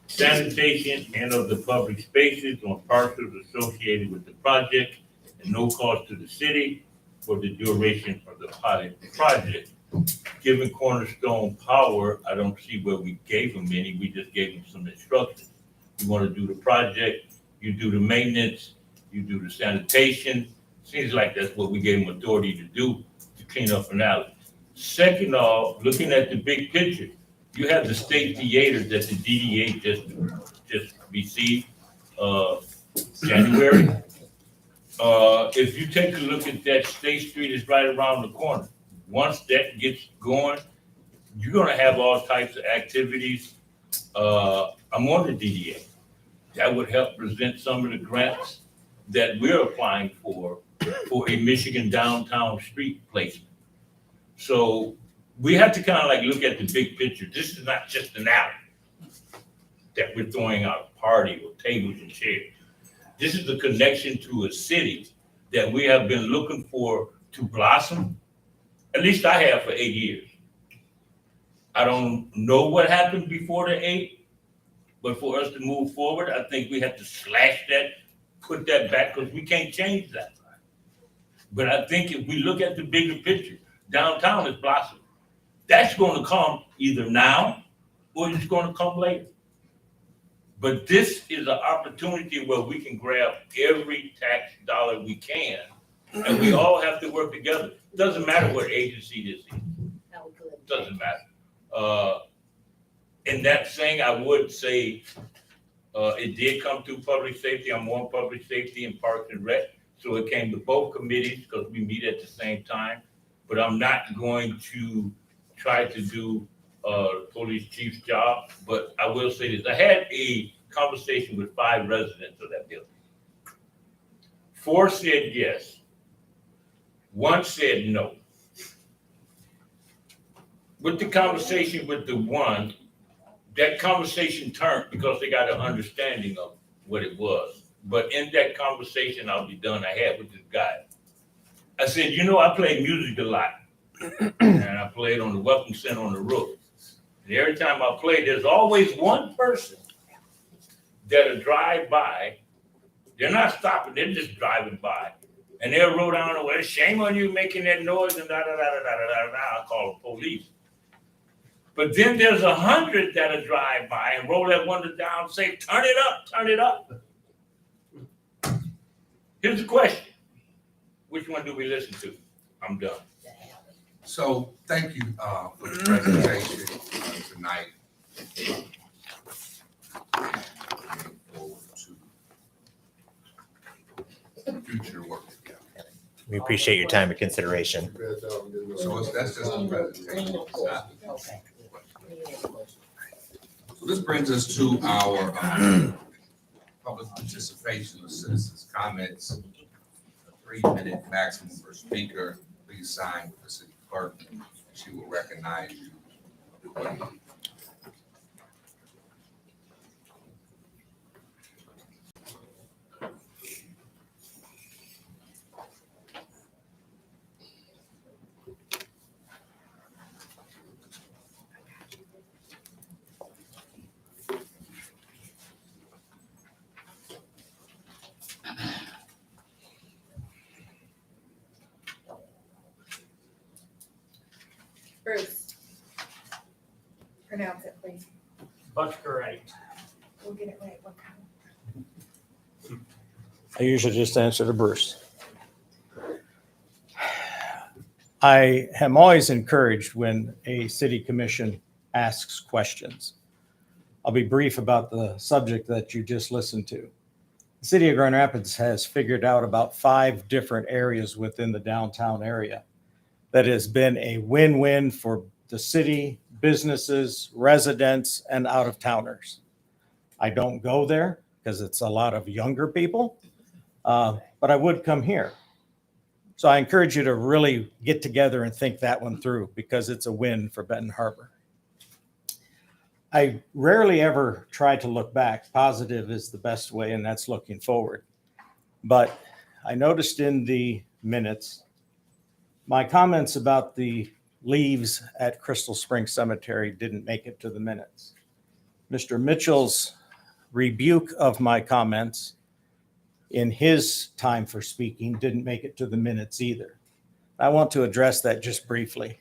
sanitation, and of the public spaces on parcels associated with the project, and no cost to the city for the duration of the pilot project. Given Cornerstone power, I don't see where we gave them any, we just gave them some instructions. You want to do the project, you do the maintenance, you do the sanitation. Seems like that's what we gave them authority to do, to clean up an alley. Second off, looking at the big picture, you have the state theater that the DDA just received January. If you take a look at that, State Street is right around the corner. Once that gets going, you're gonna have all types of activities. I'm on the DDA. That would help present some of the grants that we're applying for a Michigan downtown street placement. So we have to kind of like look at the big picture. This is not just an alley that we're throwing out a party or tables and chairs. This is the connection to a city that we have been looking for to blossom. At least I have for 8 years. I don't know what happened before the 8, but for us to move forward, I think we have to slash that, put that back, because we can't change that. But I think if we look at the bigger picture, downtown is blossoming. That's going to come either now or it's going to come later. But this is an opportunity where we can grab every tax dollar we can, and we all have to work together. It doesn't matter what agency this is. It doesn't matter. In that saying, I would say it did come through public safety. I'm on public safety and Parks and Rec. So it came to both committees because we meet at the same time. But I'm not going to try to do police chief's job. But I will say this. I had a conversation with 5 residents of that building. 4 said yes. 1 said no. With the conversation with the 1, that conversation turned because they got an understanding of what it was. But in that conversation, I'll be done, I had with this guy. I said, you know, I play music a lot. And I played on the Welcome Center on the roof. And every time I play, there's always one person that'll drive by. They're not stopping, they're just driving by. And they'll roll down, well, shame on you making that noise and da-da-da-da-da-da-da. I'll call the police. But then there's 100 that'll drive by and roll that window down and say, turn it up, turn it up. Here's the question. Which one do we listen to? I'm done. So thank you for the presentation tonight. Looking forward to future work together. We appreciate your time and consideration. So that's just a presentation. Okay. So this brings us to our public participation of citizens' comments. A 3-minute maximum per speaker. Please sign with the city clerk. She will recognize you. Bruce. Pronounce it, please. Butker-Wright. We'll get it right one time. I usually just answer to Bruce. I am always encouraged when a city commission asks questions. I'll be brief about the subject that you just listened to. The city of Grand Rapids has figured out about 5 different areas within the downtown area that has been a win-win for the city, businesses, residents, and out-of-towners. I don't go there because it's a lot of younger people, but I would come here. So I encourage you to really get together and think that one through because it's a win for Benton Harbor. I rarely ever try to look back. Positive is the best way, and that's looking forward. But I noticed in the minutes, my comments about the leaves at Crystal Springs Cemetery didn't make it to the minutes. Mr. Mitchell's rebuke of my comments in his time for speaking didn't make it to the minutes either. I want to address that just briefly.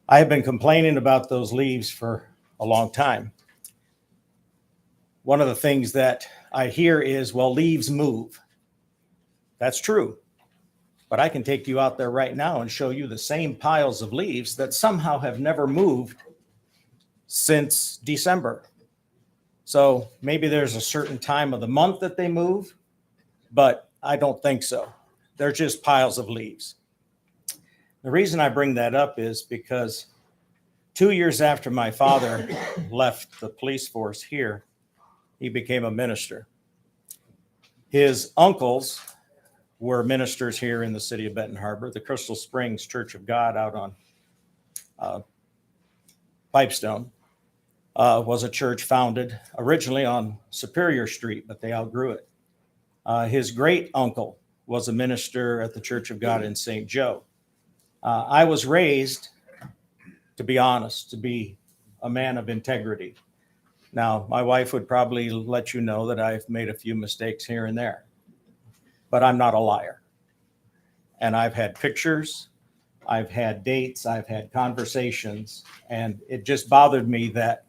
I have been complaining about those leaves for a long time. One of the things that I hear is, well, leaves move. That's true. But I can take you out there right now and show you the same piles of leaves that somehow have never moved since December. So maybe there's a certain time of the month that they move, but I don't think so. They're just piles of leaves. The reason I bring that up is because 2 years after my father left the police force here, he became a minister. His uncles were ministers here in the city of Benton Harbor. The Crystal Springs Church of God out on Pipestone was a church founded originally on Superior Street, but they outgrew it. His great uncle was a minister at the Church of God in St. Joe. I was raised, to be honest, to be a man of integrity. Now, my wife would probably let you know that I've made a few mistakes here and there, but I'm not a liar. And I've had pictures, I've had dates, I've had conversations, and it just bothered me that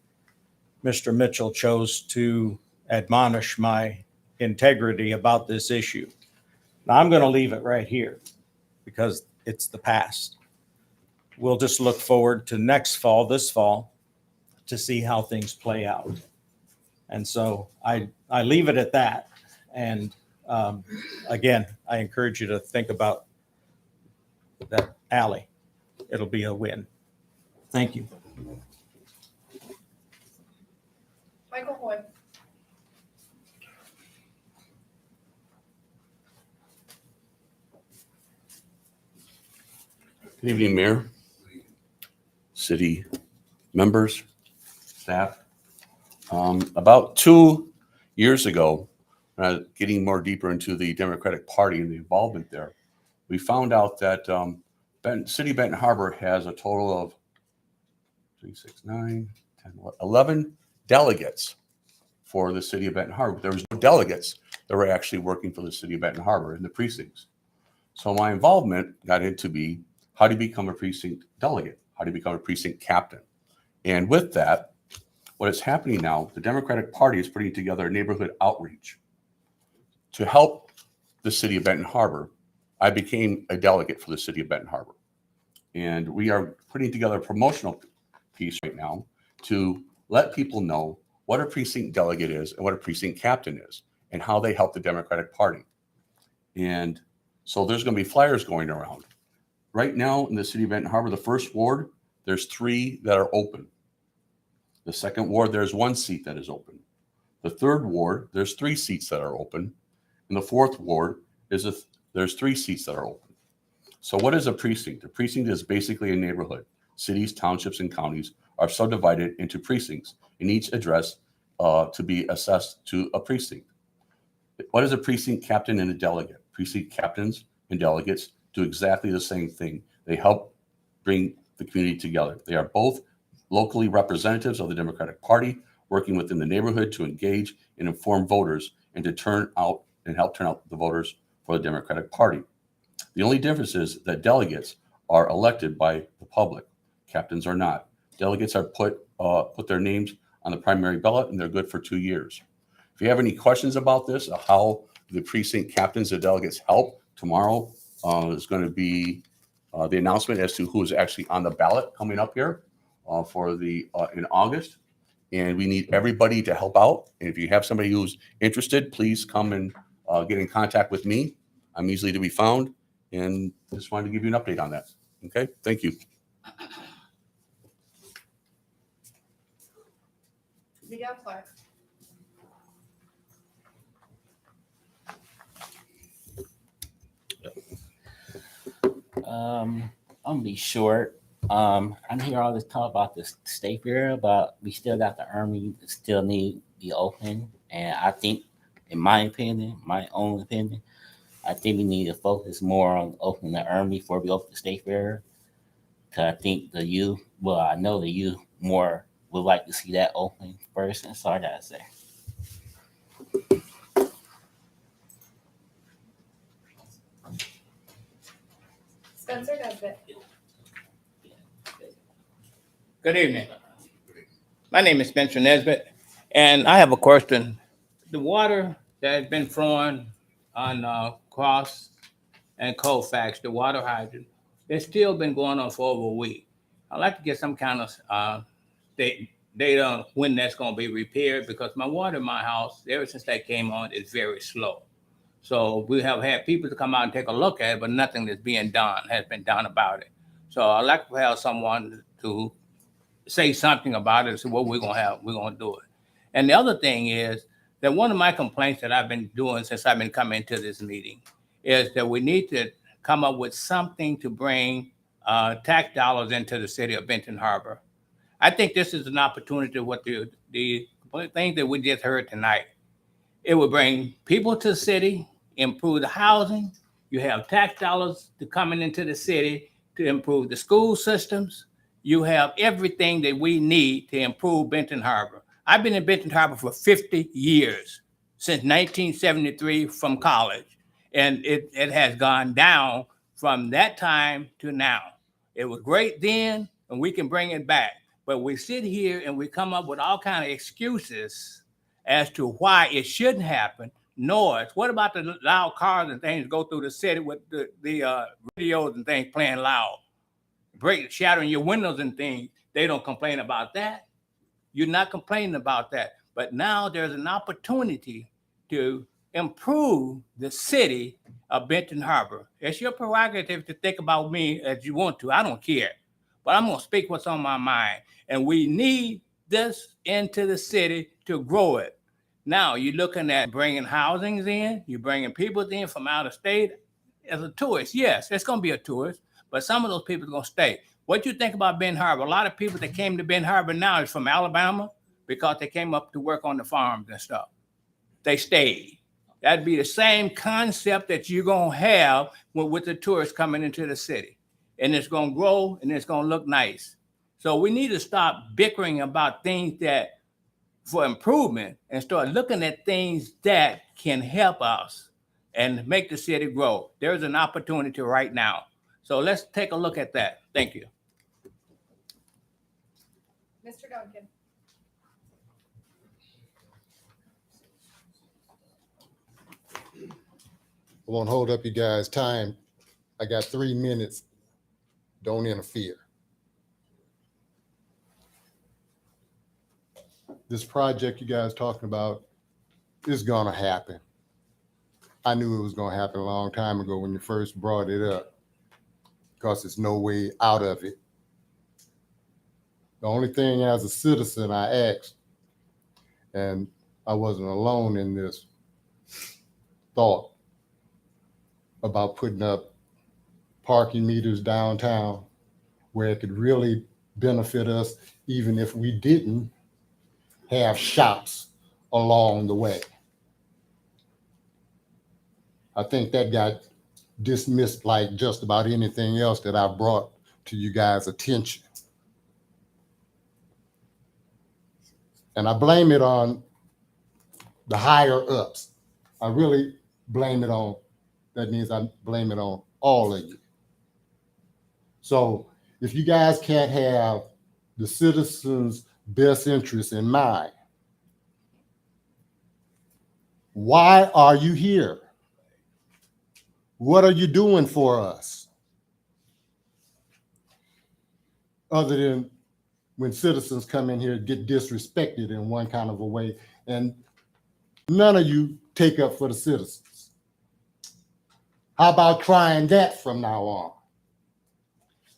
Mr. Mitchell chose to admonish my integrity about this issue. Now, I'm going to leave it right here because it's the past. We'll just look forward to this fall, to see how things play out. And so I leave it at that. And again, I encourage you to think about that alley. It'll be a win. Thank you. Michael Hoy. Good evening, Mayor, city members, staff. About 2 years ago, getting more deeper into the Democratic Party and the involvement there, we found out that City of Benton Harbor has a total of 3, 6, 9, 10, 11 delegates for the City of Benton Harbor. There was no delegates that were actually working for the City of Benton Harbor in the precincts. So my involvement got into be, how do you become a precinct delegate? How do you become a precinct captain? And with that, what is happening now, the Democratic Party is putting together a neighborhood outreach to help the city of Benton Harbor, I became a delegate for the city of Benton Harbor. And we are putting together a promotional piece right now to let people know what a precinct delegate is and what a precinct captain is and how they help the Democratic Party. And so there's going to be flyers going around. Right now in the city of Benton Harbor, the first ward, there's 3 that are open. The second ward, there's 1 seat that is open. The third ward, there's 3 seats that are open. And the fourth ward there's 3 seats that are open. So what is a precinct? A precinct is basically a neighborhood. Cities, townships, and counties are subdivided into precincts, and each address to be assessed to a precinct. What is a precinct captain and a delegate? Precinct captains and delegates do exactly the same thing. They help bring the community together. They are both locally representatives of the Democratic Party, working within the neighborhood to engage and inform voters and to turn out and help turn out the voters for the Democratic Party. The only difference is that delegates are elected by the public. Captains are not. Delegates are put their names on the primary ballot, and they're good for 2 years. If you have any questions about this, how the precinct captains and delegates help, tomorrow is going to be the announcement as to who is actually on the ballot coming up here for in August. And we need everybody to help out. And if you have somebody who's interested, please come and get in contact with me. I'm easily to be found, and just wanted to give you an update on that. Okay, thank you. Miguel Clark. I'm gonna be short. I hear all this talk about the state fair, but we still got the Army that still need to be open. And I think, in my opinion, my own opinion, I think we need to focus more on opening the Army before we open the state fair. Cause I think the youth, well, I know the youth more would like to see that open first. And so I gotta say. Spencer Nesbitt. Good evening. My name is Spencer Nesbitt, and I have a question. The water that has been flowing on Cross and Colfax, the water hydrant, it's still been going on for over a week. I'd like to get some kind of data on when that's going to be repaired, because my water in my house, ever since that came on, is very slow. So we have had people to come out and take a look at it, but nothing that's being done has been done about it. So I'd like to have someone to say something about it and say what we're going to do it. And the other thing is that one of my complaints that I've been doing since I've been coming to this meeting is that we need to come up with something to bring tax dollars into the city of Benton Harbor. I think this is an opportunity with the thing that we just heard tonight. It will bring people to the city, improve the housing. You have tax dollars coming into the city to improve the school systems. You have everything that we need to improve Benton Harbor. I've been in Benton Harbor for 50 years, since 1973 from college. And it has gone down from that time to now. It was great then, and we can bring it back. But we sit here and we come up with all kinds of excuses as to why it shouldn't happen. Noise. What about the loud cars and things go through the city with the radios and things playing loud? Shattering your windows and things. They don't complain about that. You're not complaining about that. But now there's an opportunity to improve the city of Benton Harbor. It's your prerogative to think about me as you want to. I don't care. But I'm going to speak what's on my mind. And we need this into the city to grow it. Now, you're looking at bringing housings in. You're bringing people in from out of state as a tourist. Yes, it's going to be a tourist. But some of those people are going to stay. What do you think about Benton Harbor? A lot of people that came to Benton Harbor now is from Alabama because they came up to work on the farms and stuff. They stayed. That'd be the same concept that you're going to have with the tourists coming into the city. And it's going to grow and it's going to look nice. So we need to stop bickering about things that for improvement and start looking at things that can help us and make the city grow. There's an opportunity right now. So let's take a look at that. Thank you. Mr. Duncan. I won't hold up you guys' time. I got 3 minutes. Don't interfere. This project you guys talking about is gonna happen. I knew it was gonna happen a long time ago when you first brought it up, because there's no way out of it. The only thing as a citizen I asked, and I wasn't alone in this thought about putting up parking meters downtown where it could really benefit us, even if we didn't have shops along the way. I think that got dismissed like just about anything else that I brought to you guys' attention. And I blame it on the higher ups. I really blame it on, that means I blame it on all of you. So if you guys can't have the citizens' best interest in mind, why are you here? What are you doing for us? Other than when citizens come in here and get disrespected in one kind of a way, and none of you take up for the citizens. How about trying that from now on?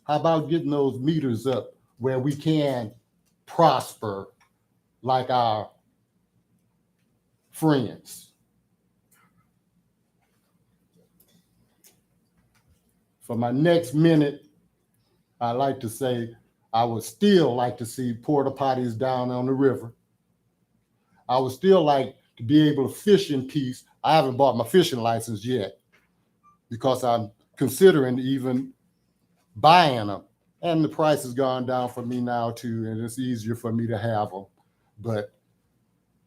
How about getting those meters up where we can prosper like our friends? For my next minute, I like to say I would still like to see porta potties down on the river. I would still like to be able to fish in peace. I haven't bought my fishing license yet because I'm considering even buying them. And the price has gone down for me now too, and it's easier for me to have them. But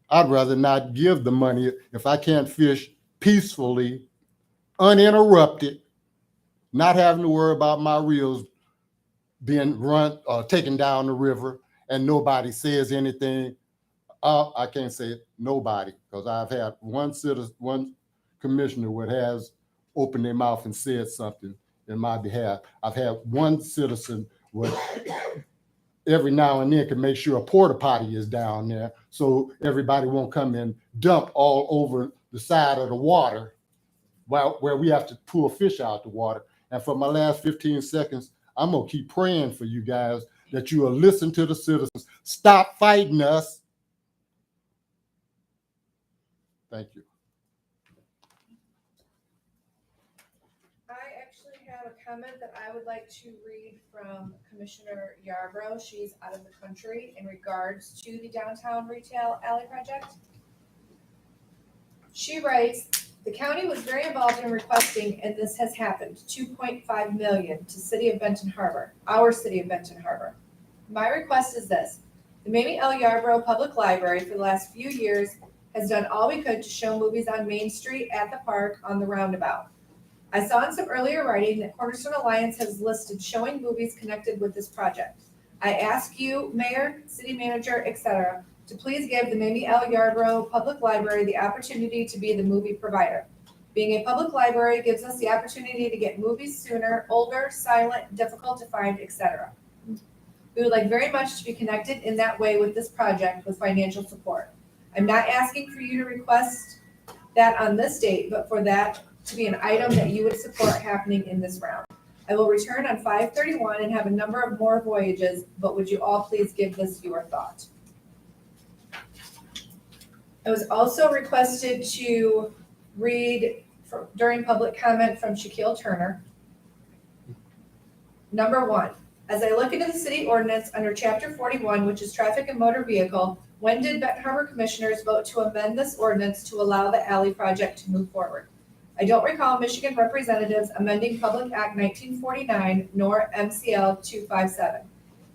I'd rather not give the money if I can't fish peacefully, uninterrupted, not having to worry about my reels being run or taken down the river and nobody says anything. I can't say it, nobody, because I've had one commissioner who has opened their mouth and said something in my behalf. I've had one citizen with every now and then can make sure a porta potty is down there so everybody won't come and dump all over the side of the water where we have to pull fish out the water. And for my last 15 seconds, I'm gonna keep praying for you guys that you will listen to the citizens. Stop fighting us. Thank you. I actually have a comment that I would like to read from Commissioner Yarbrough. She's out of the country in regards to the downtown retail alley project. She writes, the county was very involved in requesting, and this has happened, $2.5 million to City of Benton Harbor, our City of Benton Harbor. My request is this. The Mamie L. Yarbrough Public Library for the last few years has done all we could to show movies on Main Street, at the park, on the roundabout. I saw in some earlier writing that Cornerstone Alliance has listed showing movies connected with this project. I ask you, Mayor, City Manager, etc., to please give the Mamie L. Yarbrough Public Library the opportunity to be the movie provider. Being a public library gives us the opportunity to get movies sooner, older, silent, difficult to find, etc. We would like very much to be connected in that way with this project with financial support. I'm not asking for you to request that on this date, but for that to be an item that you would support happening in this round. I will return on 5/31 and have a number of more voyages, but would you all please give this your thought? I was also requested to read during public comment from Shaquille Turner. Number 1, as I look into the city ordinance under chapter 41, which is traffic and motor vehicle, when did Benton Harbor commissioners vote to amend this ordinance to allow the alley project to move forward? I don't recall Michigan representatives amending Public Act 1949 nor MCL 257.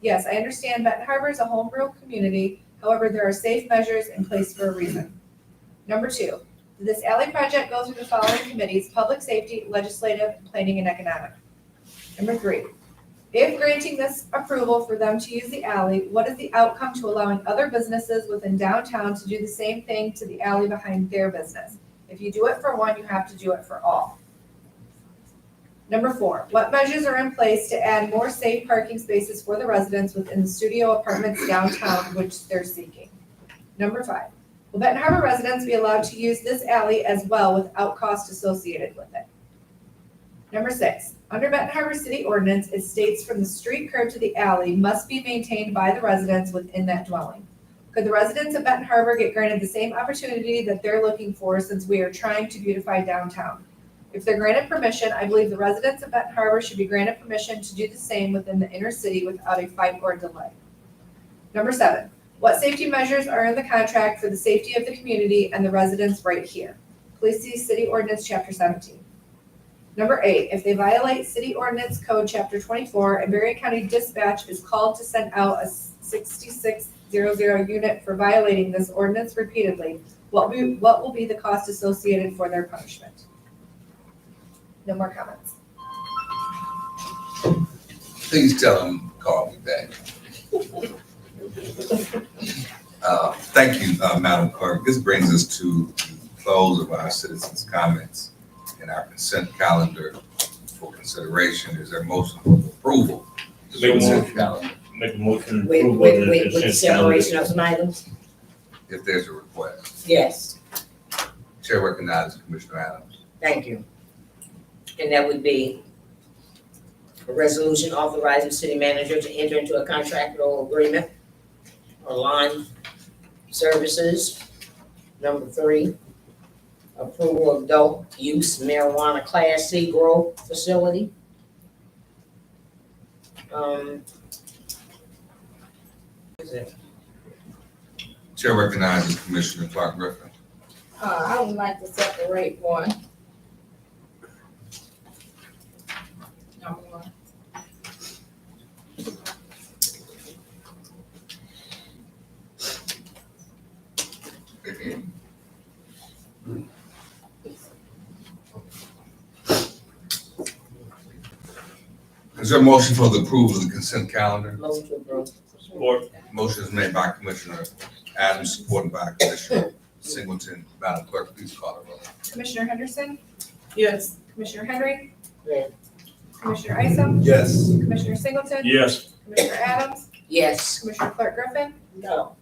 Yes, I understand Benton Harbor is a home rule community. However, there are safe measures in place for a reason. Number 2, this alley project goes through the following committees: public safety, legislative, planning, and economic. Number 3, if granting this approval for them to use the alley, what is the outcome to allowing other businesses within downtown to do the same thing to the alley behind their business? If you do it for one, you have to do it for all. Number 4, what measures are in place to add more safe parking spaces for the residents within the studio apartments downtown, which they're seeking? Number 5, will Benton Harbor residents be allowed to use this alley as well without cost associated with it? Number 6, under Benton Harbor City Ordinance, it states from the street curb to the alley must be maintained by the residents within that dwelling. Could the residents of Benton Harbor get granted the same opportunity that they're looking for since we are trying to beautify downtown? If they're granted permission, I believe the residents of Benton Harbor should be granted permission to do the same within the inner city without a fight or delay. Number 7, what safety measures are in the contract for the safety of the community and the residents right here? Please see City Ordinance Chapter 17. Number 8, if they violate City Ordinance Code Chapter 24 and Berrien County Dispatch is called to send out a 6600 unit for violating this ordinance repeatedly, what will be the cost associated for their punishment? No more comments. Please tell them to call me back. Thank you, Madam Clerk. This brings us to the close of our citizens' comments and our consent calendar for consideration. Is there a motion for approval? of the Make a consent motion. calendar? Make a motion. to With, approve with, of the with, with the consent calendar. separation of some items? If there's a request. Yes, Chair recognizes Commissioner Adams. thank you. And that would be a resolution authorizing city manager to enter into a contractual agreement or line services. Number 3, approval of adult use marijuana Class C grow facility. Is it? Chair recognizes Commissioner Clark Griffin. I would like to separate one. Number 1. Is there a motion for the approval of the consent calendar? Motion to approve. Support. Motion is made by Commissioner Adams, supported by Commissioner Singleton. Madam Clerk, please call the roll. Commissioner Henderson? Yes. Commissioner Henry? Yes. Commissioner Isom? Yes. Commissioner Singleton? Yes. Commissioner Adams? Yes. Commissioner Clark Griffin? No.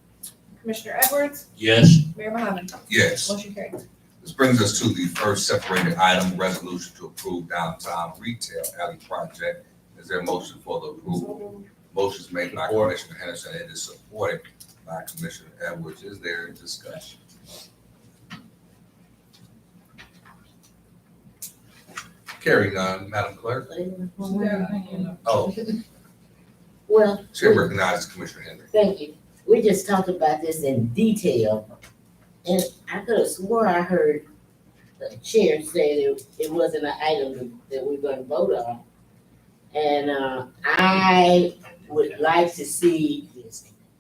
Commissioner Edwards? Yes. Mayor Mohammed? Yes. Motion carried. This brings us to the first separated item, resolution to approve downtown retail alley project. Is there a motion for the approval? Motion is made by Commissioner Henderson. It is supported by Commissioner Edwards. Is there a discussion? Carrying none, Madam Clerk. Oh, Well, Chair recognizes Commissioner Henry. thank you. We just talked about this in detail, and I could have swore I heard the chair say that it wasn't an item that we're gonna vote on. And, I would like to see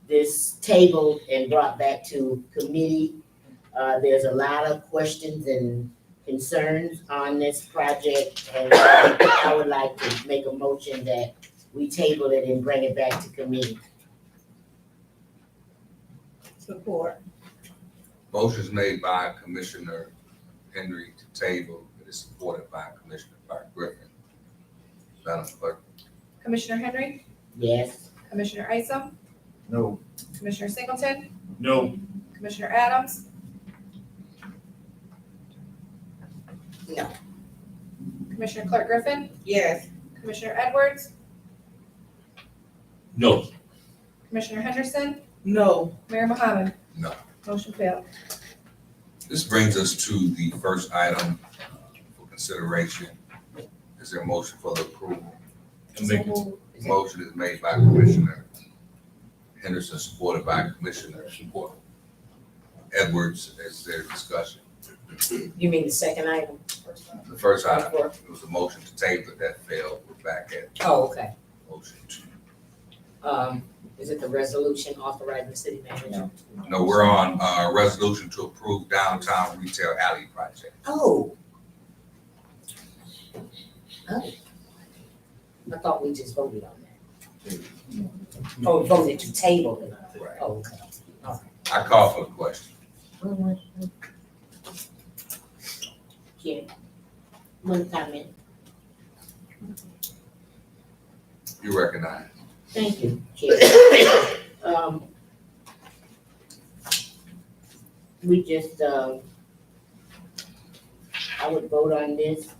this tabled and brought back to committee. There's a lot of questions and concerns on this project, and I would like to make a motion that we table it and bring it back to committee. Support. Motion is made by Commissioner Henry to table. It is supported by Commissioner Clark Griffin. Madam Clerk. Commissioner Henry? Yes. Commissioner Isom? No. Commissioner Singleton? No. Commissioner Adams? No. Commissioner Clark Griffin? Yes. Commissioner Edwards? No. Commissioner Henderson? No. Mayor Mohammed? No. Motion failed. This brings us to the first item for consideration. Is there a motion for the approval? Motion is made by Commissioner Henderson, supported by Commissioner Edwards. Is there discussion? You mean the second item? The first item, it was a motion to table that failed. We're back at Oh, okay. motion two. Is it the resolution authorizing the city manager? No, we're on resolution to approve downtown retail alley project. Oh. Oh. I thought we just voted on that. Oh, voted to table it. Right. Oh, okay. I call for the question. Yeah. One comment. You recognize. Thank you, Chair. We just, I would vote on this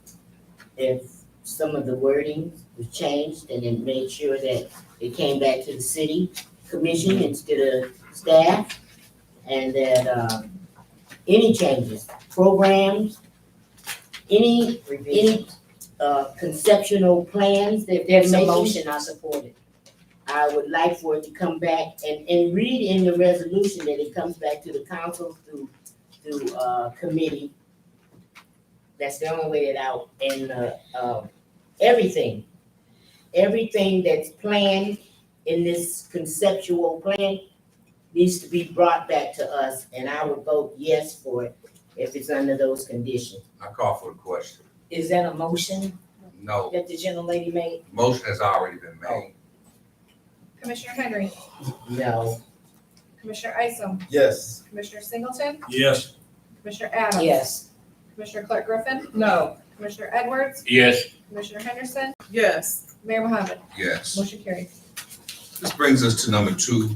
if some of the wording was changed and then made sure that it came back to the city commission instead of staff. And that, any changes, programs, any conceptual plans that they're There's a making, motion, I support it. I would like for it to come back and read in the resolution that it comes back to the council through committee. That's the only way that out, and, everything that's planned in this conceptual plan needs to be brought back to us, and I would vote yes for it if it's under those conditions. I call for the question. Is that a motion No, that the gentlelady made? motion has already been made. Commissioner Henry, No. Commissioner Isom, Yes. Commissioner Singleton, Yes. Commissioner Adams. Yes. Commissioner Clark Griffin, No. Commissioner Edwards, Yes. Commissioner Henderson, Yes. Mayor Mohammed. Yes. Motion carried. This brings us to number 2,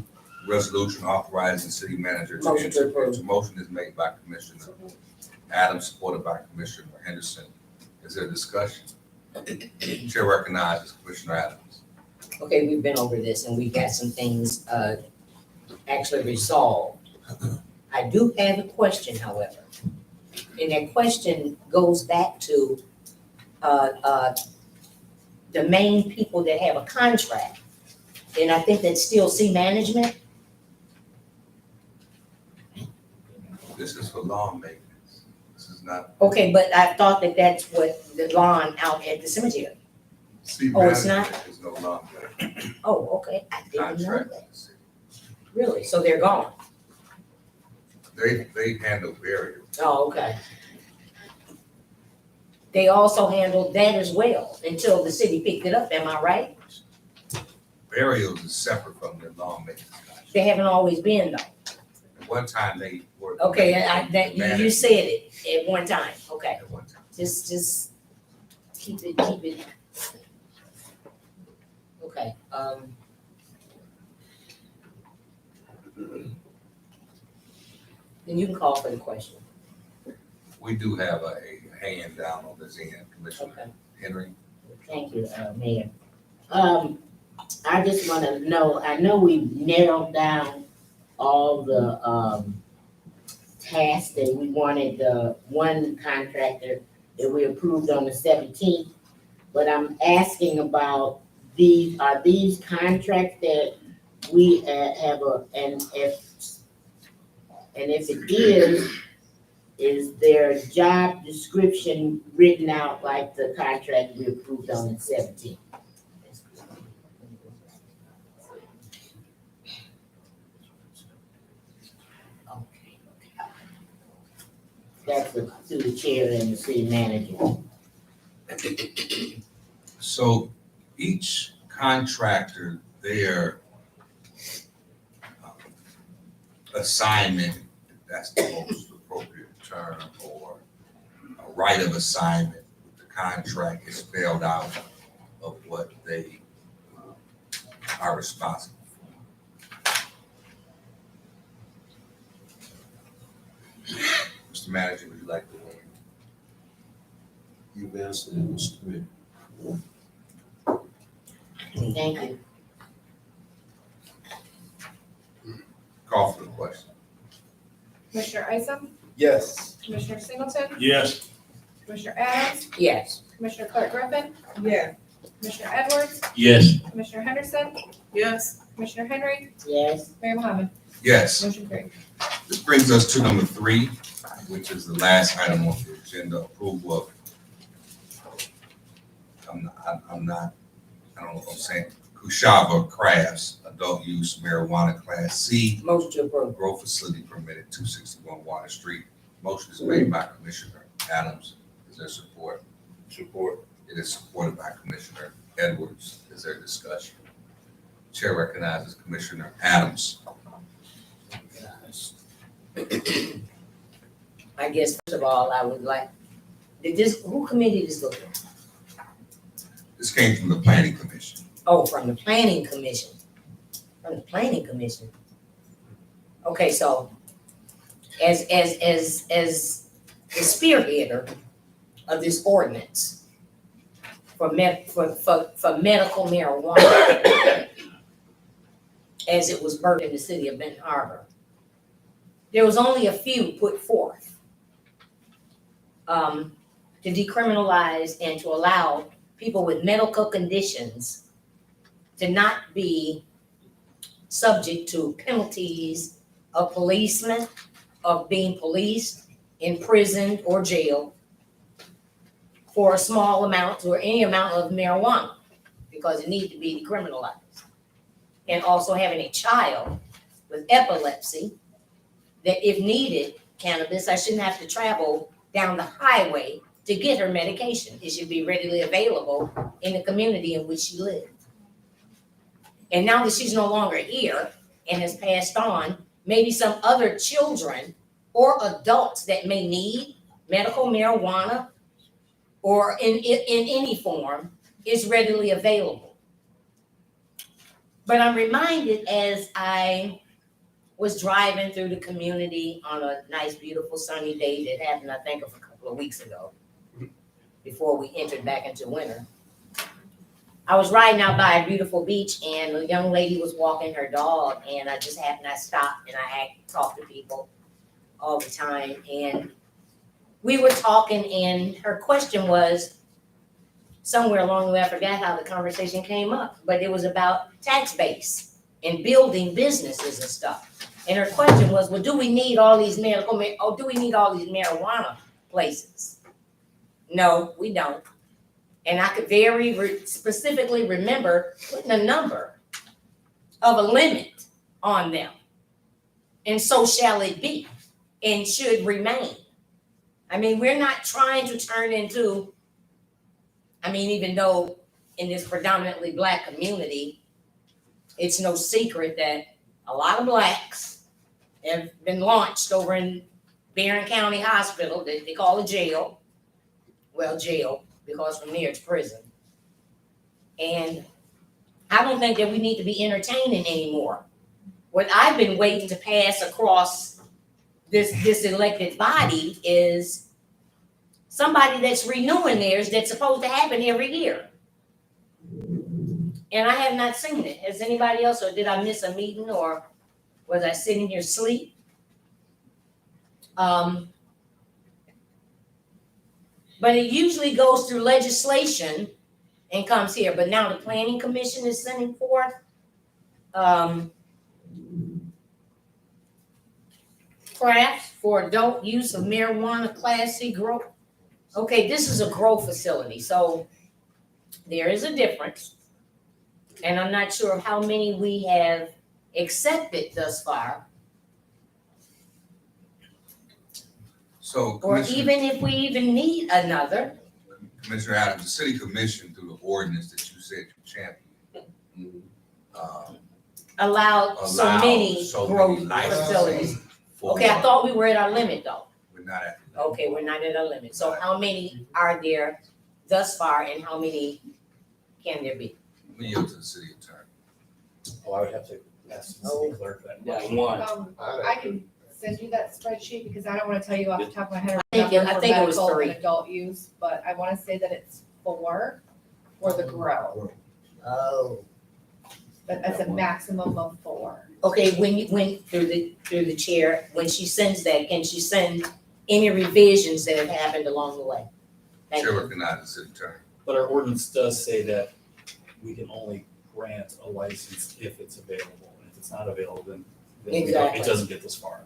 resolution authorizing city manager to Motion to enter approve. into. Motion is made by Commissioner Adams, supported by Commissioner Henderson. Is there discussion? Chair recognizes Commissioner Adams. Okay, we've been over this and we got some things, actually resolved. I do have a question, however. And that question goes back to, the main people that have a contract. And I think that's still C management. This is for lawn maintenance. This is not. Okay, but I thought that that's what the lawn out at the cemetery. City Oh, it's management is no longer Oh, okay, I didn't know contract that. with the city. Really? So they're gone? They handle burial. Oh, okay. They also handled that as well until the city picked it up, am I right? Burials is separate from their lawn maintenance contract. They haven't always been though. At one time, they were. Okay, you said it at one time, okay. At one time. Just keep it. Okay, then you can call for the question. We do have a hand down on this end, Commissioner Okay. Henry. Thank you, Mayor. I just wanna know, I know we narrowed down all the, tasks that we wanted, the one contractor that we approved on the 17th. But I'm asking about are these contracts that we have and if it is their job description written out like the contract we approved on the 17th? That's to the chair and the city manager. So each contractor, their assignment, if that's the most appropriate term, or a right of assignment with the contract is spelled out of what they are responsible for. Mr. Manager, would you like to weigh in? You've answered it, Mr. Mayor. Thank you. Call for the question. Commissioner Isom, Yes. Commissioner Singleton, Yes. Commissioner Adams, Yes. Commissioner Clark Griffin, Yeah. Commissioner Edwards, Yes. Commissioner Henderson, Yes. Commissioner Henry, Yes. Mayor Mohammed. Yes. Motion carried. This brings us to number 3, which is the last item on the agenda, approval of, I don't know if I'm saying, Kushaba Crafts, adult use marijuana class C, Motion to approve. grow facility permitted 261 Water Street. Motion is made by Commissioner Adams. Is there support? Support. It is supported by Commissioner Edwards. Is there discussion? Chair recognizes Commissioner Adams. I guess, first of all, I would like, who committee this look at? This came from the Planning Commission. Oh, from the planning commission. From the planning commission. Okay, so as the spearheader of this ordinance for medical marijuana, as it was birthed in the city of Benton Harbor, there was only a few put forth to decriminalize and to allow people with medical conditions to not be subject to penalties of policemen, of being policed, imprisoned, or jailed for a small amount or any amount of marijuana, because it needs to be decriminalized. And also having a child with epilepsy, that if needed cannabis, I shouldn't have to travel down the highway to get her medication. It should be readily available in the community in which she lived. And now that she's no longer here and has passed on, maybe some other children or adults that may need medical marijuana or in any form is readily available. But I'm reminded as I was driving through the community on a nice, beautiful, sunny day that happened, I think, of a couple of weeks ago, before we entered back into winter. I was riding out by a beautiful beach, and a young lady was walking her dog, and I stopped, and I talk to people all the time, and we were talking, and her question was, somewhere along the way, I forgot how the conversation came up, but it was about tax base and building businesses and stuff. And her question was, well, do we need all these marijuana places? No, we don't. And I could very specifically remember putting a number of a limit on them. And so shall it be and should remain. I mean, we're not trying to turn into, even though in this predominantly Black community, it's no secret that a lot of Blacks have been launched over in Barron County Hospital, that they call a jail. Well, jail, because from there it's prison. And I don't think that we need to be entertaining anymore. What I've been waiting to pass across this elected body is somebody that's renewing theirs that's supposed to happen every year. And I have not seen it. Has anybody else, or did I miss a meeting, or was I sitting here asleep? But it usually goes through legislation and comes here. But now the Planning Commission is sending forth crafts for adult use of marijuana, Class C grow. Okay, this is a grow facility, so there is a difference. And I'm not sure of how many we have accepted thus far. So, Or Commissioner- even if we even need another. Commissioner Adams, the city commission through the ordinance that you said you championed, Allowed so many grow facilities. for- Okay, I thought we were at our limit though. We're not at. Okay, we're not at our limit. So how many are there thus far and how many can there be? We yield to the city attorney. Oh, I would have to ask the city clerk that. I can send you that spreadsheet because I don't want to tell you off the top of my head. I think it was medical and 3. Adult use, but I want to say that it's 4 for the grow. Oh. But that's a maximum of 4. Okay, when you went through the chair, when she sends that, can she send any revisions that have happened along the way? Thank Chair you. recognizes the city attorney. But our ordinance does say that we can only grant a license if it's available. And if it's not available, then Exactly. it doesn't get this far.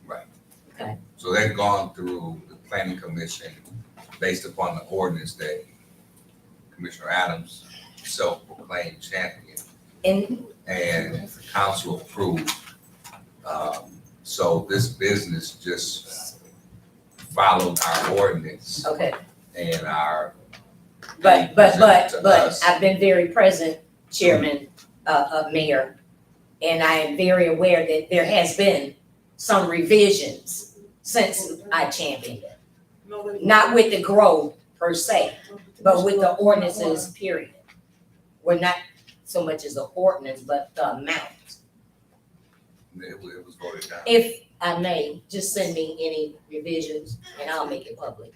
Right. Okay. So they've gone through the planning commission based upon the ordinance that Commissioner Adams self-proclaimed champion. And the council approved. So this business just followed our ordinance Okay, and our. but presented to us. I've been very present, Chairman, Mayor, and I am very aware that there has been some revisions since I championed it. Not with the grow per se, but with the ordinances, period. We're not, so much as an ordinance, but the amount. It was voted down. If I may, just send me any revisions and I'll make it public.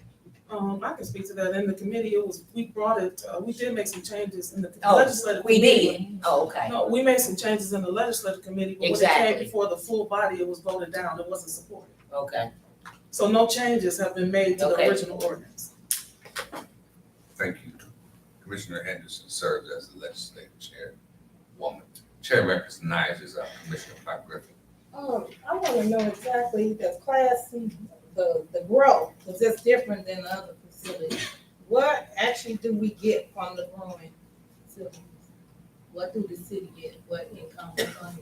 I can speak to that. In the committee, we brought it, we did make some changes in the Oh, legislative we committee. did? Oh, okay. No, we made some changes in the legislative committee, but when it came Exactly. before the full body, it was voted down, it wasn't supported. Okay. So no changes have been made to the Okay. original ordinance. Thank you. Commissioner Henderson serves as the legislative chairwoman. Chair recognizes Commissioner Pike Griffin. I wanna know exactly the class, the growth, because it's different than the other facilities. What actually do we get from the growing facilities? What do the city get? What income from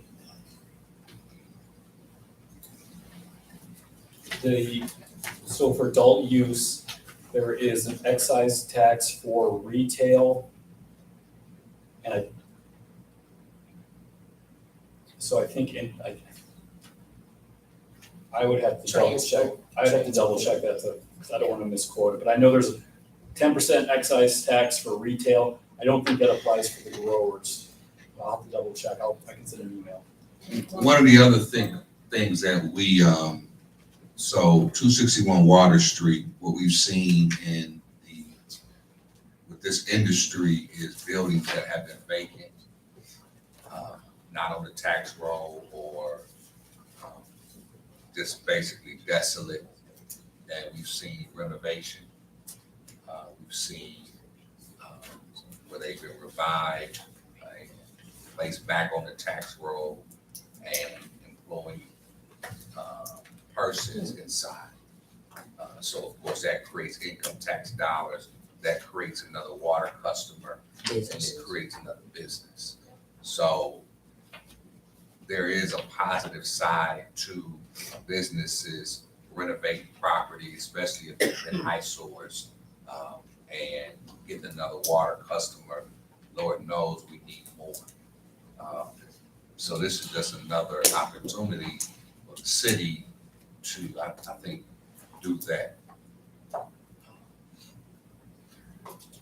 it? So for adult use, there is an excise tax for retail. And so I think I would have to double check, I'd have to double check that because I don't want to misquote it, but I know there's a 10% excise tax for retail. I don't think that applies for the growers. I'll have to double check. I can send an email. One of the other things that we, so 261 Water Street, what we've seen with this industry is buildings that have been vacant, not on the tax roll or just basically desolate, and we've seen renovation. We've seen where they've been revived, placed back on the tax roll and employing persons inside. So of course that creates income tax dollars, that creates another water customer, and it creates another business. So there is a positive side to businesses renovating property, especially if they've been eyesores, and getting another water customer. Lord knows we need more. So this is just another opportunity for the city to, I think, do that.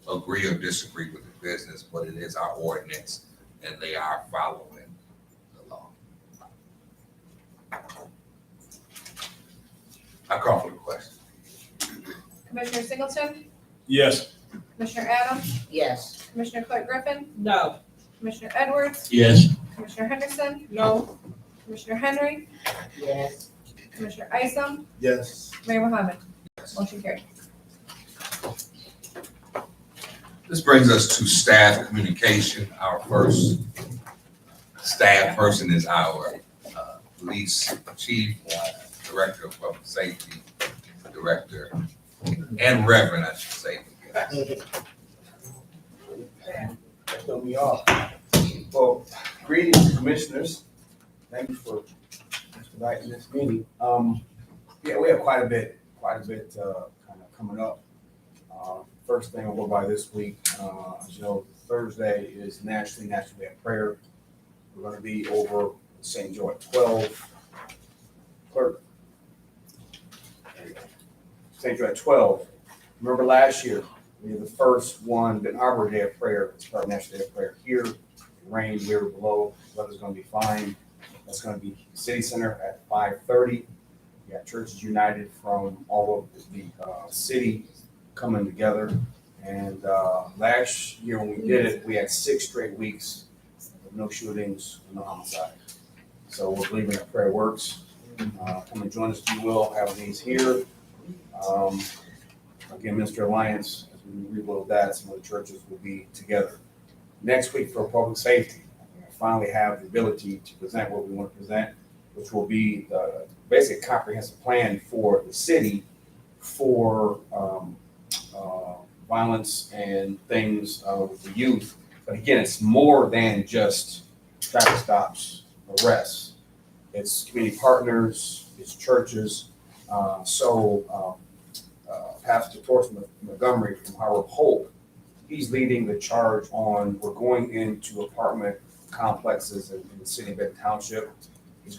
Agree or disagree with the business, but it is our ordinance and they are following the law. I call for the question. Commissioner Singleton, Yes. Commissioner Adams, Yes. Commissioner Clark Griffin, No. Commissioner Edwards, Yes. Commissioner Henderson, No, Commissioner Henry, Yes. Commissioner Isom, Yes. Mayor Mohammed. Motion carried. This brings us to staff communication. Our first staff person is our police chief, director of public safety, director, and reverend, I should say. Throw me off. Well, greetings, commissioners. Thank you for inviting this meeting. Yeah, we have quite a bit kind of coming up. First thing I'll go by this week, as you know, Thursday is National Day of Prayer. We're going to be over St. Joe at 12. Clerk. There you go. St. Joe at 12. Remember last year, we had the first one, Benton Harbor Day of Prayer. It's part of National Day of Prayer here. It rained, we were below. The weather's going to be fine. That's going to be City Center at 5:30. We got Churches United from all of the city coming together. And last year when we did it, we had 6 straight weeks of no shootings, no homicide. So we're believing that prayer works. Come and join us if you will. Have these here. Again, Minister Alliance, as we rebuild that, some of the churches will be together. Next week for public safety, I finally have the ability to present what we want to present, which will be the basic comprehensive plan for the city for violence and things with the youth. But again, it's more than just traffic stops, arrests. It's community partners, it's churches. Pastor Torsten Montgomery from Harbor of Hope, he's leading the charge on, we're going into apartment complexes in the city of Benton Township.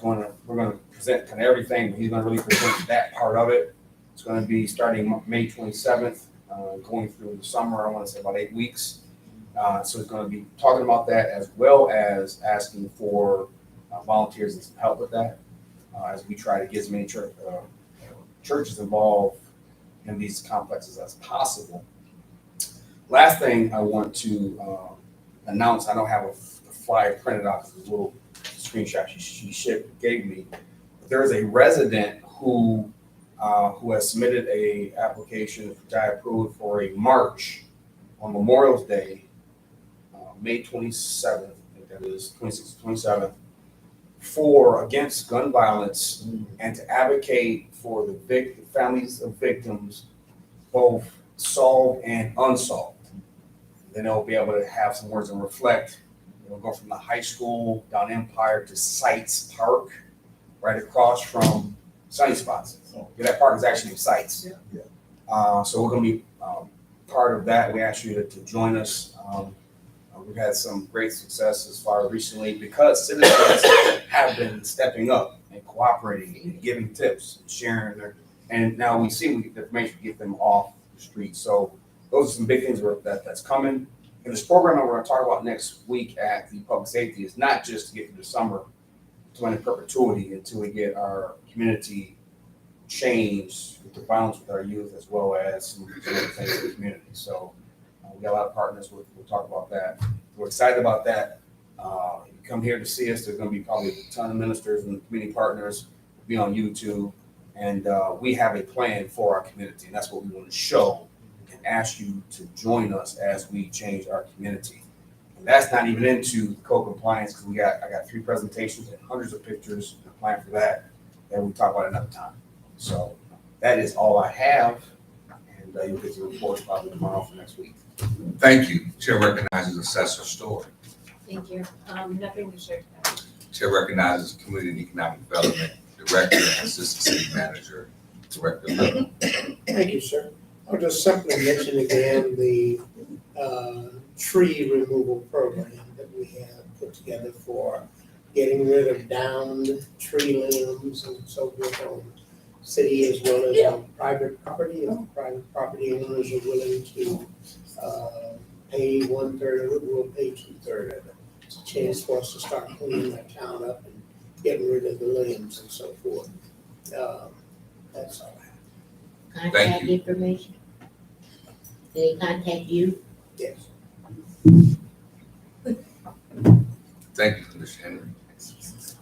We're going to present kind of everything, but he's going to really present that part of it. It's going to be starting May 27th, going through the summer, I want to say about 8 weeks. So it's going to be talking about that as well as asking for volunteers and some help with that as we try to get as many churches involved in these complexes as possible. Last thing I want to announce, I don't have a flyer printed out, it's a little screenshot she gave me. There is a resident who has submitted a application, which I approved, for a march on Memorial Day, May 27th, I think that is, 26th, 27th, against gun violence and to advocate for the families of victims, both solved and unsolved. Then they'll be able to have some words and reflect. We'll go from the high school down Empire to Sites Park, right across from Sunny Spots. Yeah, that park is actually Sites. So we're going to be part of that. We ask you to join us. We've had some great success as far as recently because citizens have been stepping up and cooperating and giving tips and sharing and now we see the information to get them off the street. So those are some big things that's coming. And this program that we're going to talk about next week at the public safety is not just to get through the summer to in perpetuity until we get our community changed with the violence with our youth as well as some other things in the community. So we got a lot of partners. We'll talk about that. We're excited about that. If you come here to see us, there's going to be probably a ton of ministers and community partners. We'll be on YouTube. And we have a plan for our community. And that's what we want to show and ask you to join us as we change our community. And that's not even into code compliance because I got 3 presentations and hundreds of pictures and a plan for that we'll talk about another time. So that is all I have. And you'll get the report probably tomorrow for next week. Thank you. Chair recognizes Assessor Story. Thank you. Nothing to share tonight. Chair recognizes Community and Economic Development Director and Assistant City Manager, Director Little. Thank you, sir. I'll just simply mention again the tree removal program that we have put together for getting rid of downed tree limbs and so forth on city as well as on private property. If private property owners are willing to pay 1/3 of it, we'll pay 2/3 of it. It's a chance for us to start cleaning our town up and getting rid of the limbs and so forth. That's all I have. Contact information? Did they contact you? Yes. Thank you, Commissioner Henry.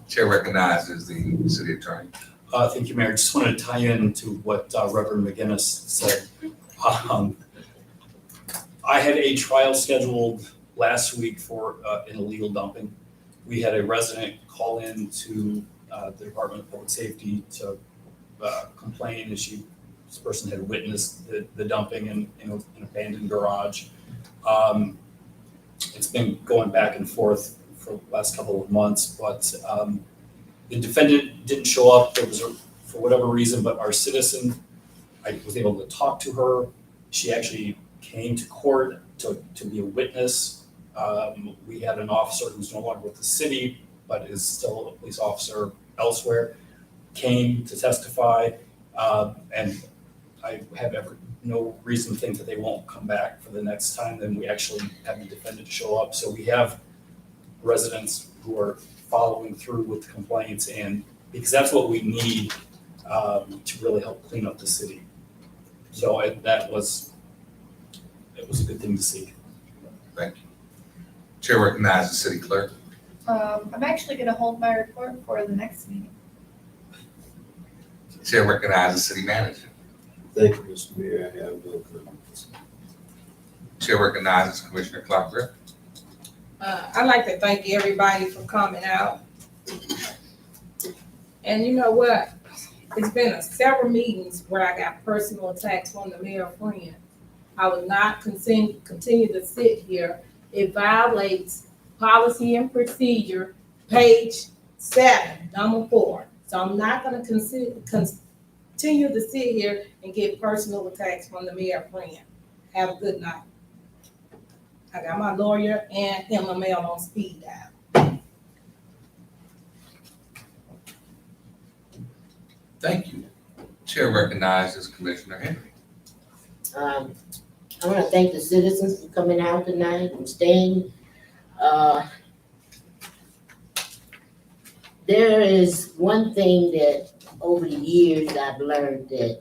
Chair recognizes the City Attorney. Thank you, Mayor. Just wanted to tie into what Reverend McGinnis said. I had a trial scheduled last week for an illegal dumping. We had a resident call in to the Department of Public Safety to complain that this person had witnessed the dumping in an abandoned garage. It's been going back and forth for the last couple of months, but the defendant didn't show up. There was for whatever reason, but our citizen, I was able to talk to her. She actually came to court to be a witness. We had an officer who's no longer with the city, but is still a police officer elsewhere, came to testify, and I have no reason to think that they won't come back for the next time. Then we actually have the defendant show up. So we have residents who are following through with complaints, and because that's what we need to really help clean up the city. So it was a good thing to see. Thank you. Chair recognizes City Clerk. I'm actually going to hold my report for the next meeting. Chair recognizes City Manager. Thank you, Mr. Mayor. I have no comments. Chair recognizes Commissioner Clark Griffin. I'd like to thank everybody for coming out. And you know what? It's been several meetings where I got personal attacks from the mayor friend. I will not continue to sit here. It violates policy and procedure, page 7, number 4. So I'm not going to continue to sit here and get personal attacks from the mayor friend. Have a good night. I got my lawyer and MMA on speed dial. Thank you. Chair recognizes Commissioner Henry. I want to thank the citizens for coming out tonight and staying. There is one thing that over the years I've learned, that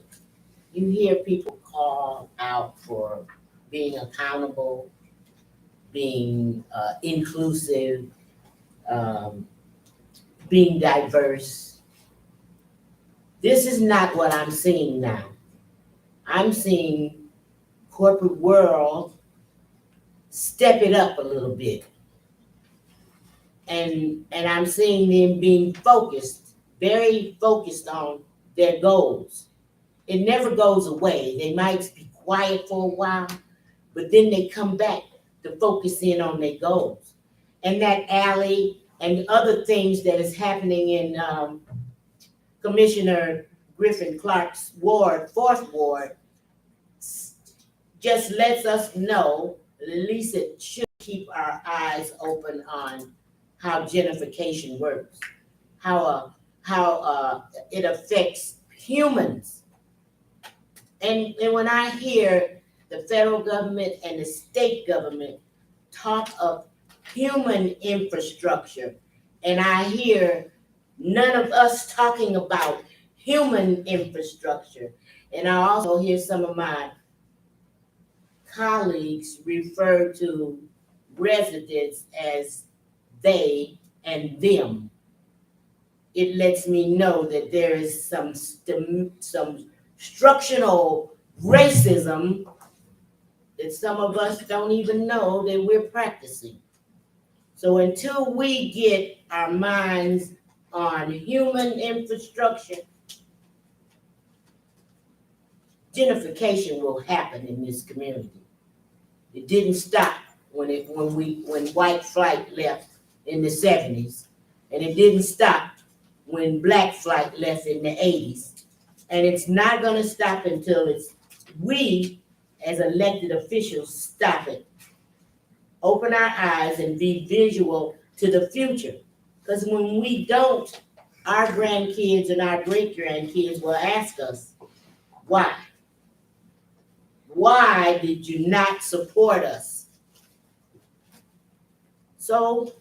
you hear people call out for being accountable, being inclusive, being diverse. This is not what I'm seeing now. I'm seeing corporate world step it up a little bit. And I'm seeing them being focused, very focused on their goals. It never goes away. They might be quiet for a while, but then they come back to focus in on their goals. And that alley and other things that is happening in Commissioner Griffin Clark's ward, 4th Ward, just lets us know, at least it should keep our eyes open on how gentrification works, how it affects humans. And when I hear the federal government and the state government talk of human infrastructure, and I hear none of us talking about human infrastructure, and I also hear some of my colleagues refer to residents as they and them, it lets me know that there is some structural racism that some of us don't even know that we're practicing. So until we get our minds on human infrastructure, gentrification will happen in this community. It didn't stop when white flight left in the 70s, and it didn't stop when black flight left in the 80s. And it's not gonna stop until we as elected officials stop it. Open our eyes and be visual to the future. Because when we don't, our grandkids and our great-grandkids will ask us, why? Why did you not support us? So,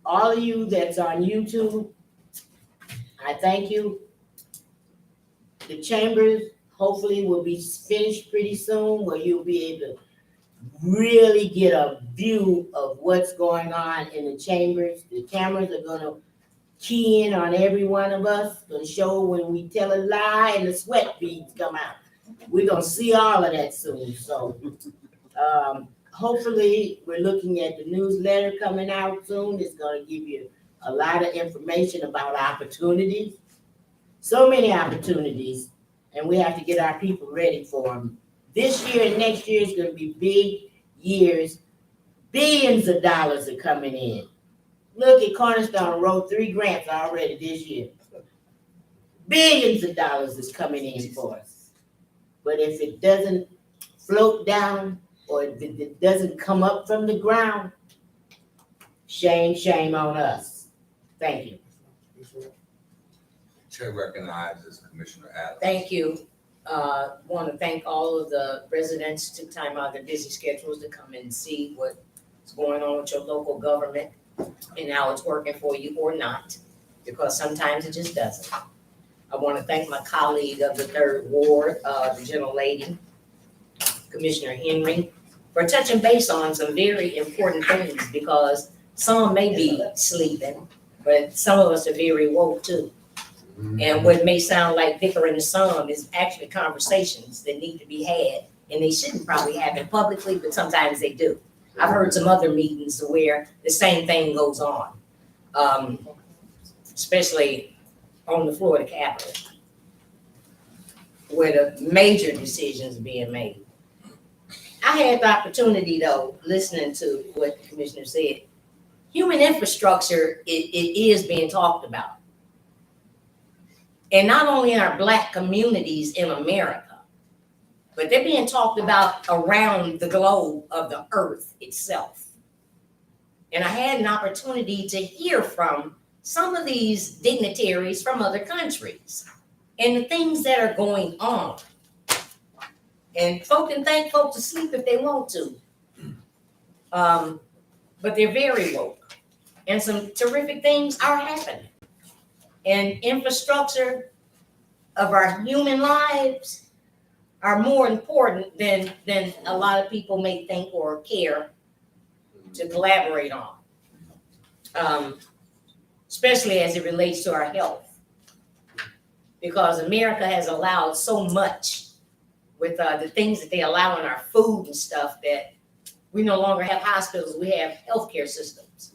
all of you that's on YouTube, I thank you. The chambers hopefully will be finished pretty soon, where you'll be able to really get a view of what's going on in the chambers. The cameras are gonna key in on every one of us, gonna show when we tell a lie and the sweat beads come out. We're gonna see all of that soon. So hopefully we're looking at the newsletter coming out soon. It's gonna give you a lot of information about opportunities. So many opportunities, and we have to get our people ready for them. This year and next year is gonna be big years. Billions of dollars are coming in. Look at Cornerstone wrote 3 grants already this year. Billions of dollars is coming in for us. But if it doesn't float down, or if it doesn't come up from the ground, shame on us. Thank you. Chair recognizes Commissioner Adams. Thank you. Want to thank all of the residents who took time out of their busy schedules to come and see what's going on with your local government and how it's working for you or not, because sometimes it just doesn't. I want to thank my colleague of the 3rd Ward, the gentlelady, Commissioner Henry, for touching base on some very important things, because some may be sleeping, but some of us are very woke too. And what may sound like bickering to some is actually conversations that need to be had, and they shouldn't probably happen publicly, but sometimes they do. I've heard some other meetings where the same thing goes on, especially on the floor of the Capitol, where the major decisions are being made. I had the opportunity, though, listening to what the commissioner said. Human infrastructure, it is being talked about. And not only in our Black communities in America, but they're being talked about around the globe of the earth itself. And I had an opportunity to hear from some of these dignitaries from other countries and the things that are going on. And folk can thank folks to sleep if they want to. But they're very woke. And some terrific things are happening. And infrastructure of our human lives are more important than a lot of people may think or care to collaborate on. Especially as it relates to our health. Because America has allowed so much with the things that they allow in our food and stuff that we no longer have hospitals, we have healthcare systems.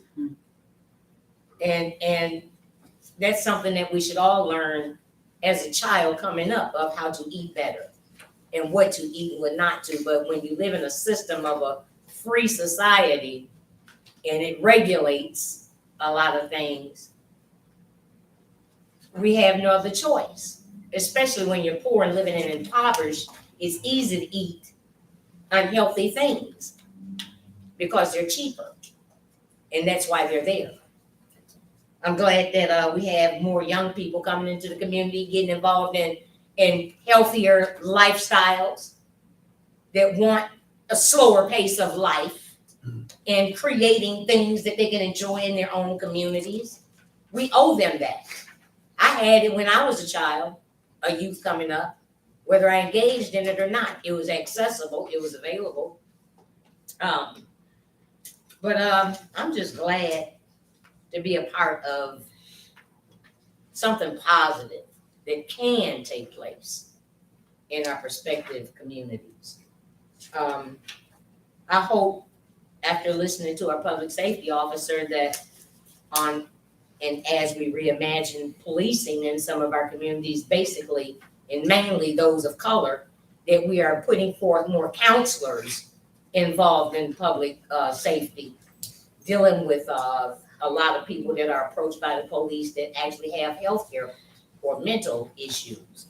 And that's something that we should all learn as a child coming up, of how to eat better and what to eat and what not to. But when you live in a system of a free society and it regulates a lot of things, we have no other choice, especially when you're poor and living in impoverished. It's easy to eat unhealthy things because they're cheaper, and that's why they're there. I'm glad that we have more young people coming into the community, getting involved in healthier lifestyles that want a slower pace of life and creating things that they can enjoy in their own communities. We owe them that. I had it when I was a child, a youth coming up, whether I engaged in it or not. It was accessible, it was available. But I'm just glad to be a part of something positive that can take place in our prospective communities. I hope, after listening to our public safety officer, that and as we reimagine policing in some of our communities, basically, and mainly those of color, that we are putting forth more counselors involved in public safety, dealing with a lot of people that are approached by the police that actually have healthcare or mental issues.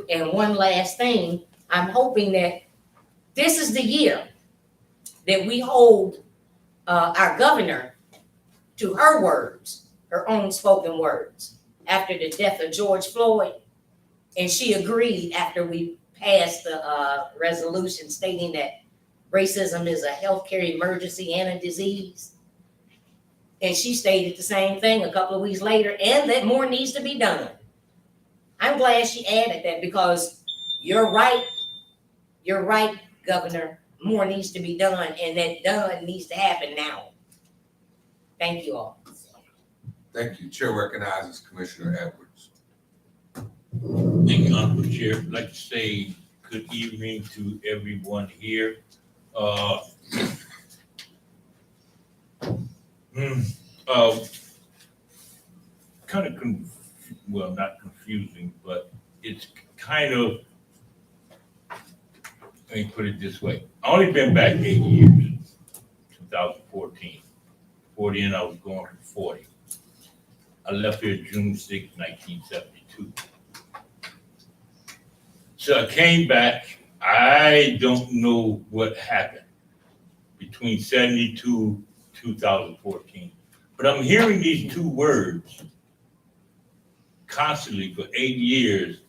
And one last thing, I'm hoping that this is the year that we hold our governor to her words, her own spoken words, after the death of George Floyd. And she agreed after we passed the resolution stating that racism is a healthcare emergency and a disease. And she stated the same thing a couple of weeks later, and that more needs to be done. I'm glad she added that, because you're right, Governor. More needs to be done, and that done needs to happen now. Thank you all. Thank you. Chair recognizes Commissioner Edwards. Thank you, Honorable Chair. I'd like to say good evening to everyone here. Kind of, well, not confusing, but it's kind of, let me put it this way. I only been back 8 years, 2014. 40 and I was going for 40. I left here June 6, 1972. So I came back. I don't know what happened between 72, 2014. But I'm hearing these two words constantly for 8 years,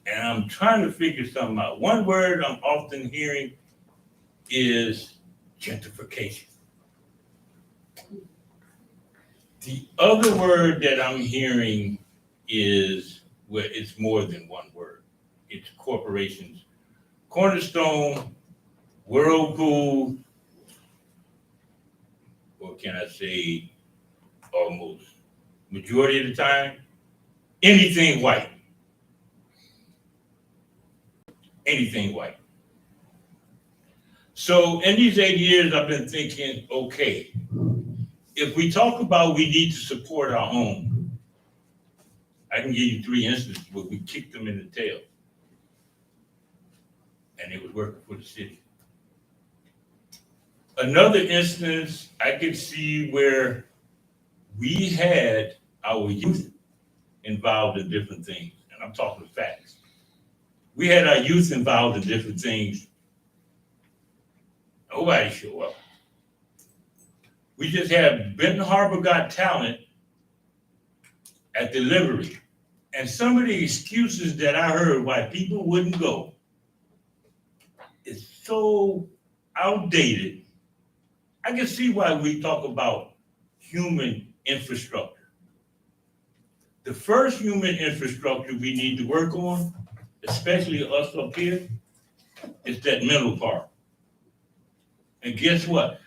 and I'm trying to figure something out. One word I'm often hearing is gentrification. The other word that I'm hearing is where it's more than one word. It's corporations. Cornerstone, Whirlpool, or can I say almost majority of the time, anything white. Anything white. So in these 8 years, I've been thinking, okay, if we talk about we need to support our own, I can give you 3 instances where we kicked them in the tail. And it was working for the city. Another instance, I could see where we had our youth involved in different things. And I'm talking facts. We had our youth involved in different things. Nobody showed up. We just had Benton Harbor Got Talent at Delivery. And some of the excuses that I heard why people wouldn't go is so outdated. I can see why we talk about human infrastructure. The first human infrastructure we need to work on, especially us up here, is that mental part. And guess what?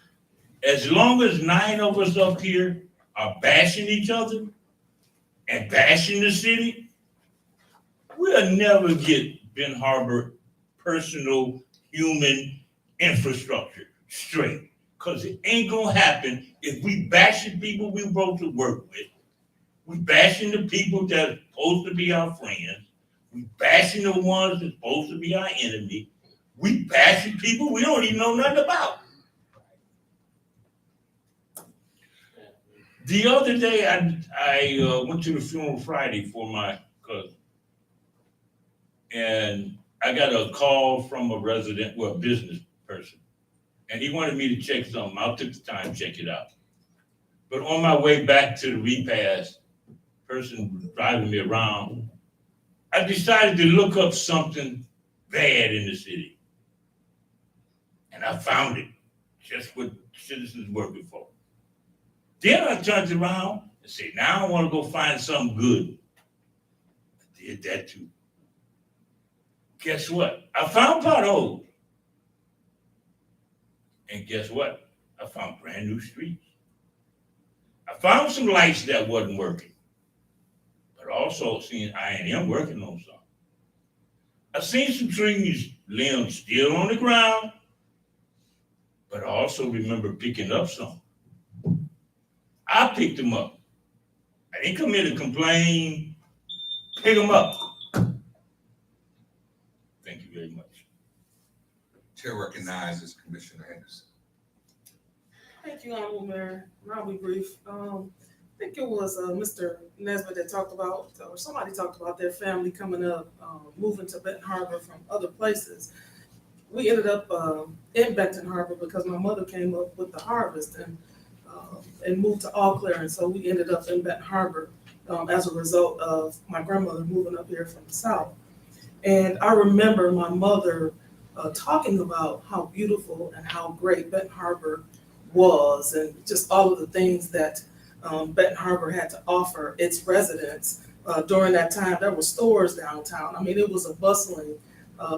As long as 9 of us up here are bashing each other and bashing the city, we'll never get Ben Harbor personal human infrastructure straight. Because it ain't gonna happen if we bashing people we supposed to work with. We bashing the people that are supposed to be our friends. We bashing the ones that's supposed to be our enemy. We bashing people we don't even know nothing about. The other day, I went to the funeral Friday for my cousin. And I got a call from a resident, well, a business person. And he wanted me to check something. I took the time to check it out. But on my way back to the repast, person was driving me around, I decided to look up something bad in the city. And I found it, just what citizens working for. Then I turned around and said, now I want to go find something good. I did that too. Guess what? I found potholes. And guess what? I found brand new streets. I found some lights that wasn't working. But also seen I&M working on something. I seen some trees, limbs still on the ground, but I also remember picking up some. I picked them up. I didn't come here to complain. Pick them up. Thank you very much. Chair recognizes Commissioner Henderson. Thank you, Honorable Mayor. I'll be brief. I think it was Mr. Nesbitt that talked about, or somebody talked about their family coming up, moving to Benton Harbor from other places. We ended up in Benton Harbor because my mother came up with the harvest and moved to Eau Claire. And so we ended up in Benton Harbor as a result of my grandmother moving up here from the South. And I remember my mother talking about how beautiful and how great Benton Harbor was, and just all of the things that Benton Harbor had to offer its residents. During that time, there were stores downtown. I mean, it was a bustling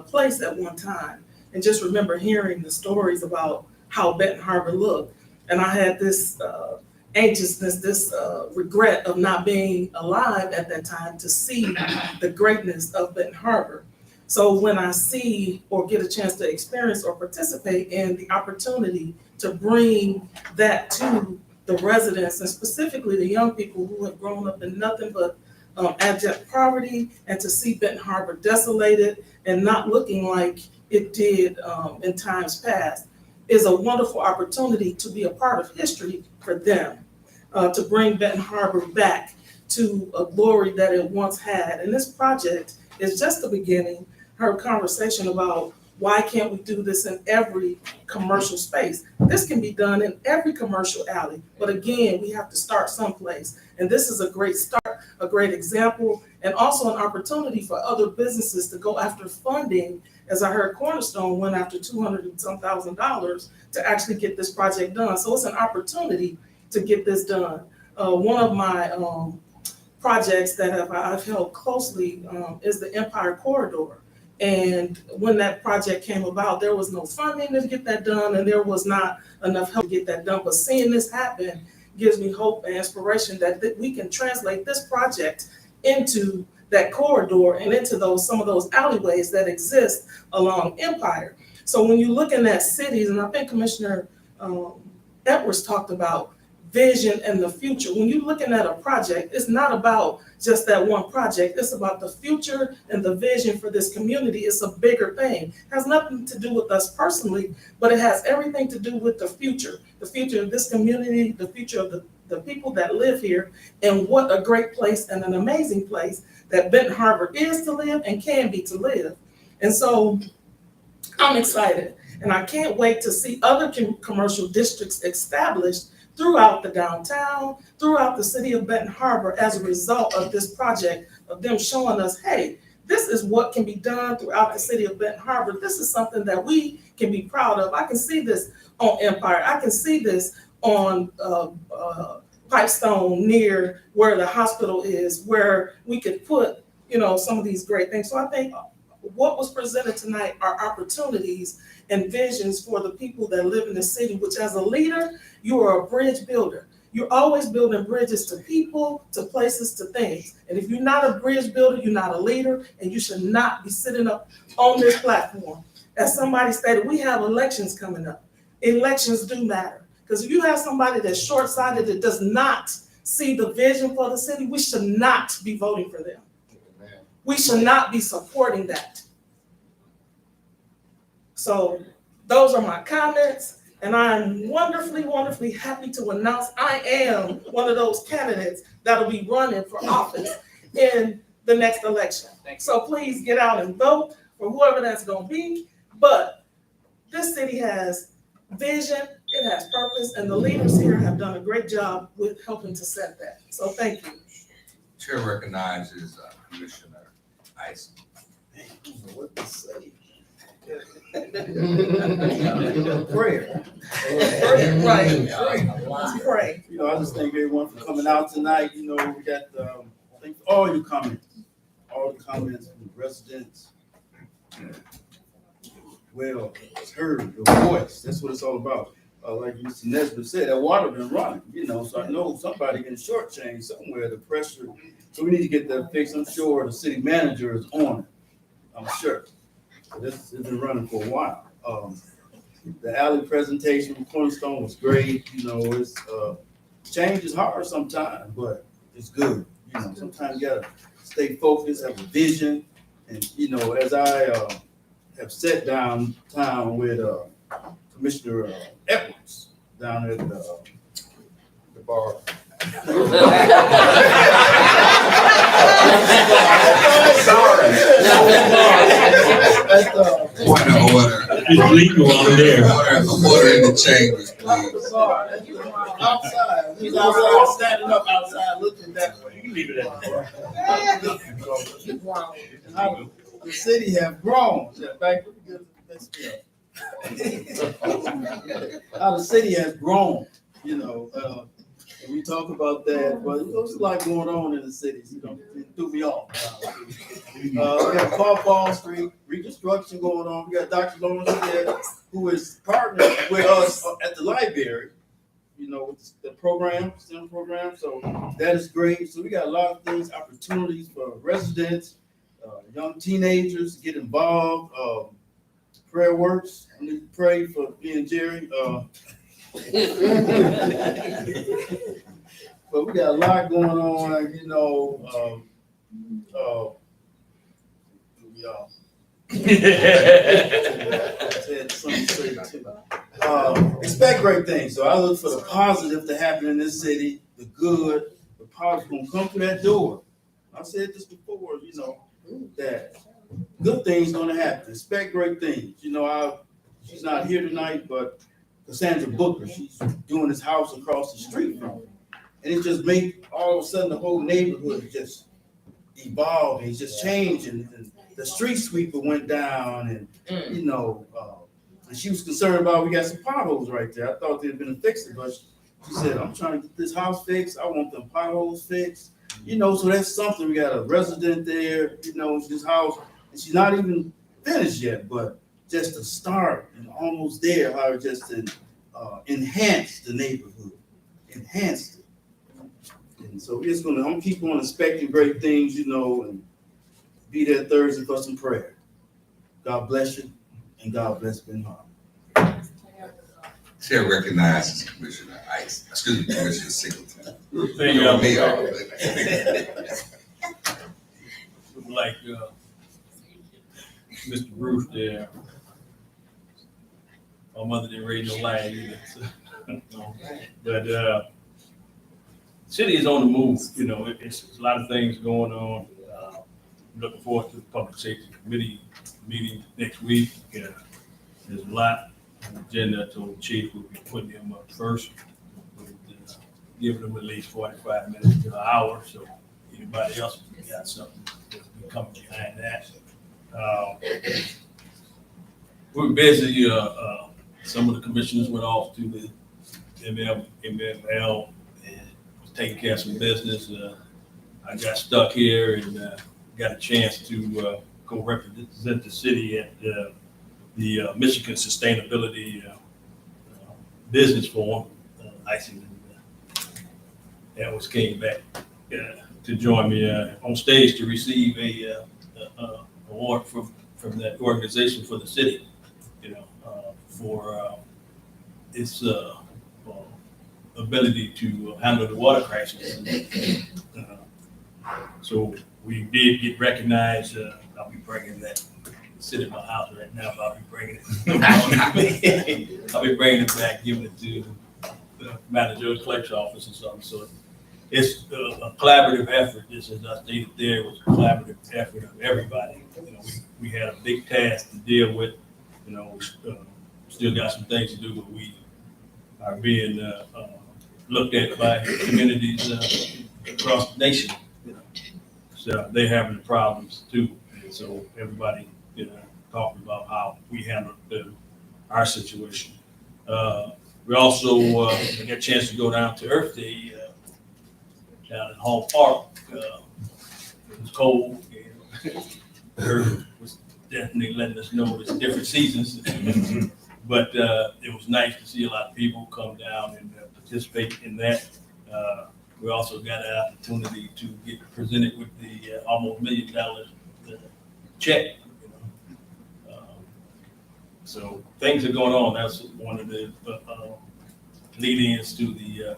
place at one time. And just remember hearing the stories about how Benton Harbor looked. And I had this anxiousness, this regret of not being alive at that time to see the greatness of Benton Harbor. So when I see or get a chance to experience or participate in the opportunity to bring that to the residents, and specifically the young people who have grown up in nothing but abject poverty, and to see Benton Harbor desolated and not looking like it did in times past, is a wonderful opportunity to be a part of history for them, to bring Benton Harbor back to a glory that it once had. And this project is just the beginning. Her conversation about why can't we do this in every commercial space? This can be done in every commercial alley, but again, we have to start someplace. And this is a great start, a great example, and also an opportunity for other businesses to go after funding. As I heard, Cornerstone went after $200,000 and some to actually get this project done. So it's an opportunity to get this done. One of my projects that I've held closely is the Empire Corridor. And when that project came about, there was no funding to get that done, and there was not enough help to get that done. But seeing this happen gives me hope and inspiration that we can translate this project into that corridor and into some of those alleyways that exist along Empire. So when you're looking at cities, and I think Commissioner Edwards talked about vision and the future. When you're looking at a project, it's not about just that one project. It's about the future and the vision for this community. It's a bigger thing. It has nothing to do with us personally, but it has everything to do with the future of this community, the future of the people that live here, and what a great place and an amazing place that Benton Harbor is to live and can be to live. And so I'm excited, and I can't wait to see other commercial districts established throughout the downtown, throughout the city of Benton Harbor as a result of this project, of them showing us, hey, This is what can be done throughout the city of Benton Harbor. This is something that we can be proud of. I can see this on Empire. I can see this on Pipestone near where the hospital is, where we could put, some of these great things. So I think what was presented tonight are opportunities and visions for the people that live in the city, which as a leader, you are a bridge builder. You're always building bridges to people, to places, to things. And if you're not a bridge builder, you're not a leader, and you should not be sitting up on this platform. As somebody stated, we have elections coming up. Elections do matter. Because if you have somebody that's short-sighted, that does not see the vision for the city, we should not be voting for them. We should not be supporting that. So those are my comments. And I'm wonderfully, wonderfully happy to announce I am one of those candidates that'll be running for office in the next election. So please get out and vote for whoever that's going to be. But this city has vision, it has purpose, and the leaders here have done a great job with helping to set that. So thank you. Chair recognizes Commissioner Ice. What to say? Prayer. Right. Let's pray. I just thank everyone for coming out tonight. We got, thank all your comments, from the residents. Well, it's heard, the voice, that's what it's all about. Like Mr. Nesbitt said, that water been running, so I know somebody getting shortchanged somewhere, the pressure. So we need to get that fixed. I'm sure the city manager is on it. I'm sure. So this has been running for a while. The alley presentation from Cornerstone was great. It's change is hard sometimes, but it's good. Sometimes you gotta stay focused, have a vision, and as I have sat downtown with Commissioner Edwards down at the bar. Sorry. Point of order. It's legal over there. Order in the chambers, please. Outside. He's outside, standing up outside, looking that way. You can leave it at that. The city have grown. How the city has grown, and we talk about that, but there's a lot going on in the city. It threw me off. We got Fall Street reconstruction going on. We got Dr. Lawrence here, who is partnering with us at the library, with the program, STEM program. So that is great. So we got a lot of things, opportunities for residents, young teenagers to get involved. Prayer works. I need to pray for me and Jerry. But we got a lot going on, expect great things. So I look for the positive to happen in this city, the good, the positive gonna come through that door. I said this before, that good things gonna happen. Expect great things. She's not here tonight, but Cassandra Booker, she's doing this house across the street from her. And it just made all of a sudden the whole neighborhood just evolve and just changing. And the street sweeper went down and, and she was concerned about, we got some potholes right there. I thought they'd been fixed, but she said, I'm trying to get this house fixed. I want them potholes fixed. So that's something. We got a resident there, this house, and she's not even finished yet, but just to start and almost there, how it just enhanced the neighborhood, enhanced it. And so I'm gonna keep on expecting great things, and be there Thursday for some prayer. God bless you, and God bless Benton Harbor. Chair recognizes Commissioner Ice, Commissioner Singleton. Like Mr. Bruce there. My mother didn't raise no line either. So, but city is on the move. It's a lot of things going on. Looking forward to the Public Safety Committee meeting next week. There's a lot on the agenda. So the chief will be putting them up first, giving them at least 45 minutes to an hour. So anybody else got something coming behind that. We're busy. Some of the commissioners went off to the MML and was taking care of some business. I got stuck here and got a chance to go represent the city at the Michigan Sustainability Business Forum. Edwards came back to join me on stage to receive a award from that organization for the city, for its ability to handle the water crisis. So we did get recognized. I'll be bringing that. Sit in my house right now. I'll be bringing it. I'll be bringing it back, giving it to the manager of the clerk's office or something. So it's a collaborative effort. Just as I stated there, it was a collaborative effort of everybody. We had a big task to deal with. We still got some things to do, but we are being looked at by communities across the nation. So they're having the problems too. And so everybody, talking about how we handled our situation. We also got a chance to go down to Earth Day down in Hall Park. It was cold. Earth was definitely letting us know it's different seasons. But it was nice to see a lot of people come down and participate in that. We also got an opportunity to get presented with the almost $1 million check. So things are going on. That's one of the lead-ins to the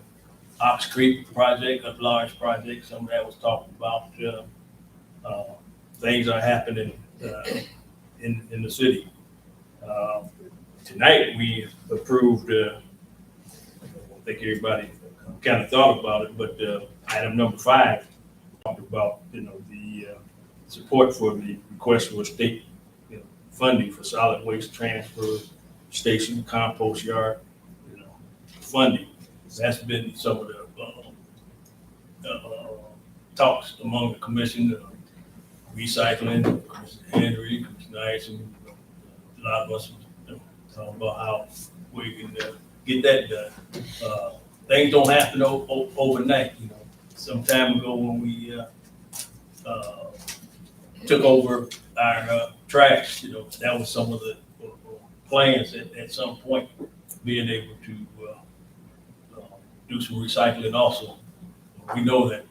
Ox Creek project, a large project. Some of that was talked about. Things are happening in the city. Tonight we approved. I think everybody kind of thought about it, but item number 5 talked about the support for the request for state funding for solid waste transfer station, compost yard, funding. That's been some of the talks among the commission, recycling, Commissioner Henry, Commissioner Isom, a lot of us talking about how we can get that done. Things don't happen overnight. Some time ago when we took over our trash, that was some of the plans at some point, being able to do some recycling also. We know that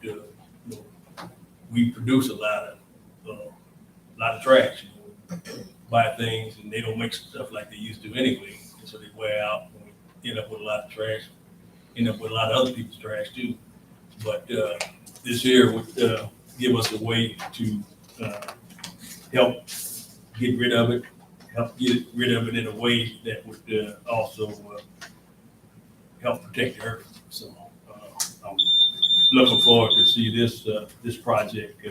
we produce a lot of trash. Buy things and they don't make stuff like they used to anyway, and so they wear out and we end up with a lot of trash, end up with a lot of other people's trash too. But this here would give us a way to help get rid of it, in a way that would also help protect the earth. So I'm looking forward to see this project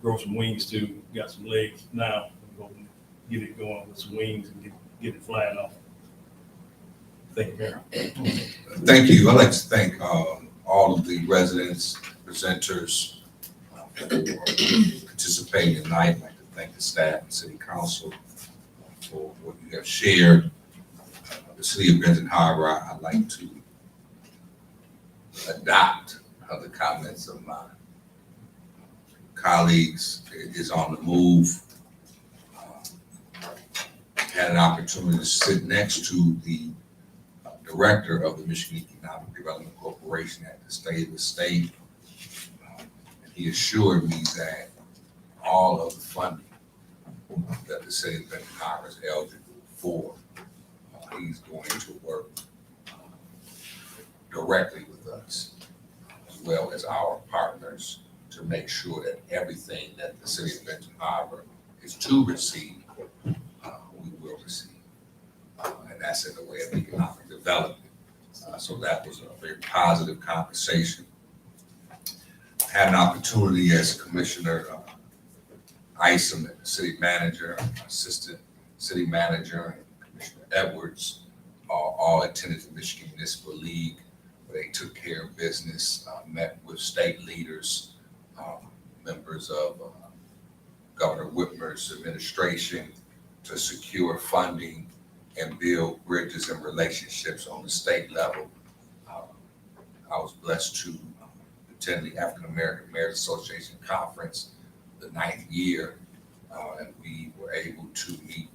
grow some wings too. Got some legs now. We're going to get it going with some wings and get it flying off. Thank you, Mayor. Thank you. I'd like to thank all of the residents, presenters for participating tonight. I'd like to thank the staff and city council for what you have shared. The city of Benton Harbor, I'd like to adopt the comments of my colleagues. It is on the move. Had an opportunity to sit next to the director of the Michigan Economic Development Corporation at the State of the State. And he assured me that all of the funding that the city of Benton Harbor is eligible for, he's going to work directly with us, as well as our partners, to make sure that everything that the city of Benton Harbor is to receive, we will receive. And that's in the way of economic development. So that was a very positive conversation. Had an opportunity as Commissioner Isom, the city manager, assistant city manager, and Commissioner Edwards, all attended the Michigan Municipal League, where they took care of business, met with state leaders, members of Governor Whitmer's administration to secure funding and build bridges and relationships on the state level. I was blessed to attend the African American Mayors Association Conference, the 9th year, and we were able to meet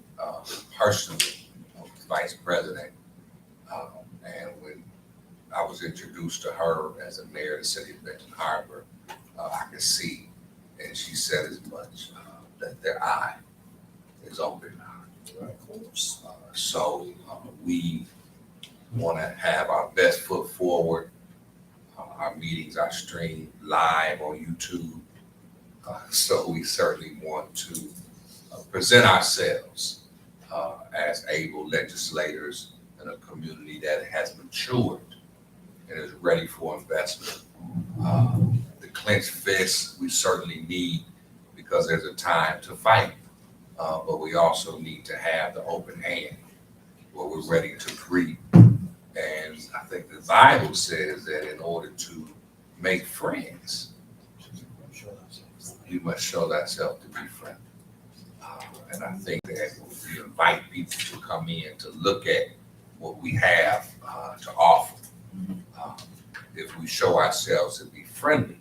personally with the Vice President. And when I was introduced to her as a mayor of the city of Benton Harbor, I could see, and she said as much, that their eye is open. So we want to have our best foot forward. Our meetings are streamed live on YouTube. So we certainly want to present ourselves as able legislators in a community that has matured and is ready for investment. The clenched fist we certainly need because there's a time to fight, but we also need to have the open hand where we're ready to greet. And I think the Bible says that in order to make friends, you must show thyself to be friendly. And I think that we invite people to come in to look at what we have to offer. If we show ourselves to be friendly,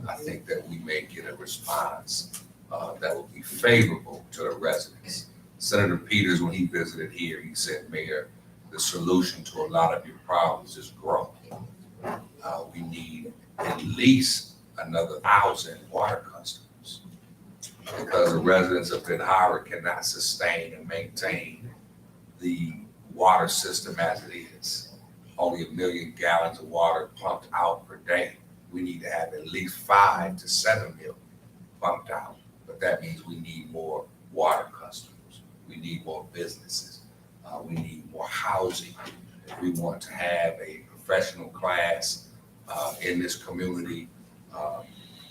I think that we may get a response that will be favorable to the residents. Senator Peters, when he visited here, he said, Mayor, the solution to a lot of your problems is growth. We need at least another 1,000 water customers because the residents of Benton Harbor cannot sustain and maintain the water system as it is. Only 1 million gallons of water pumped out per day. We need to have at least 5 to 7 million pumped out, but that means we need more water customers. We need more businesses. We need more housing. If we want to have a professional class in this community,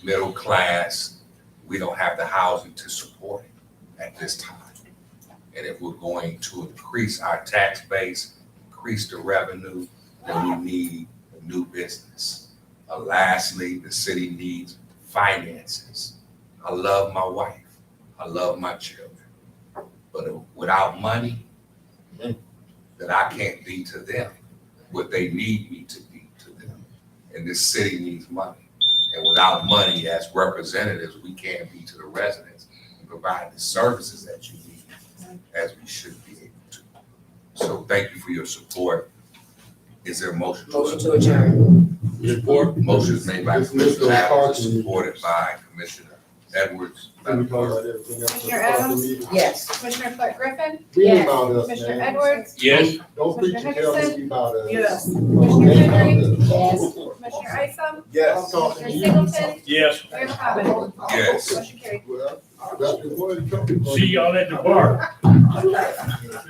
middle class, we don't have the housing to support it at this time. And if we're going to increase our tax base, increase the revenue, then we need a new business. Lastly, the city needs finances. I love my wife. I love my children. But without money, that I can't be to them what they need me to be to them. And this city needs money. And without money, as representatives, we can't be to the residents and provide the services that you need as we should be able to. So thank you for your support. Is there a motion? Motion to adjourn. Support. Motion is made by Commissioner Adams, supported by Commissioner Edwards. Madam Clerk. Commissioner Adams? Yes. Commissioner Clark Griffin? Yes. About us, Commissioner man. Edwards? Yes. Don't preach Commissioner and tell Henderson? me about us. Yes. Commissioner Henry? Yes. Commissioner Isom? Yes. Commissioner Singleton? Yes. Mayor Mohammed? Yes. Motion carried. Well, that's the word coming. See y'all at the bar. See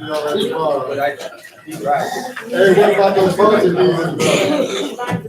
y'all at the bar. But he's right. Hey, what about those parking meters?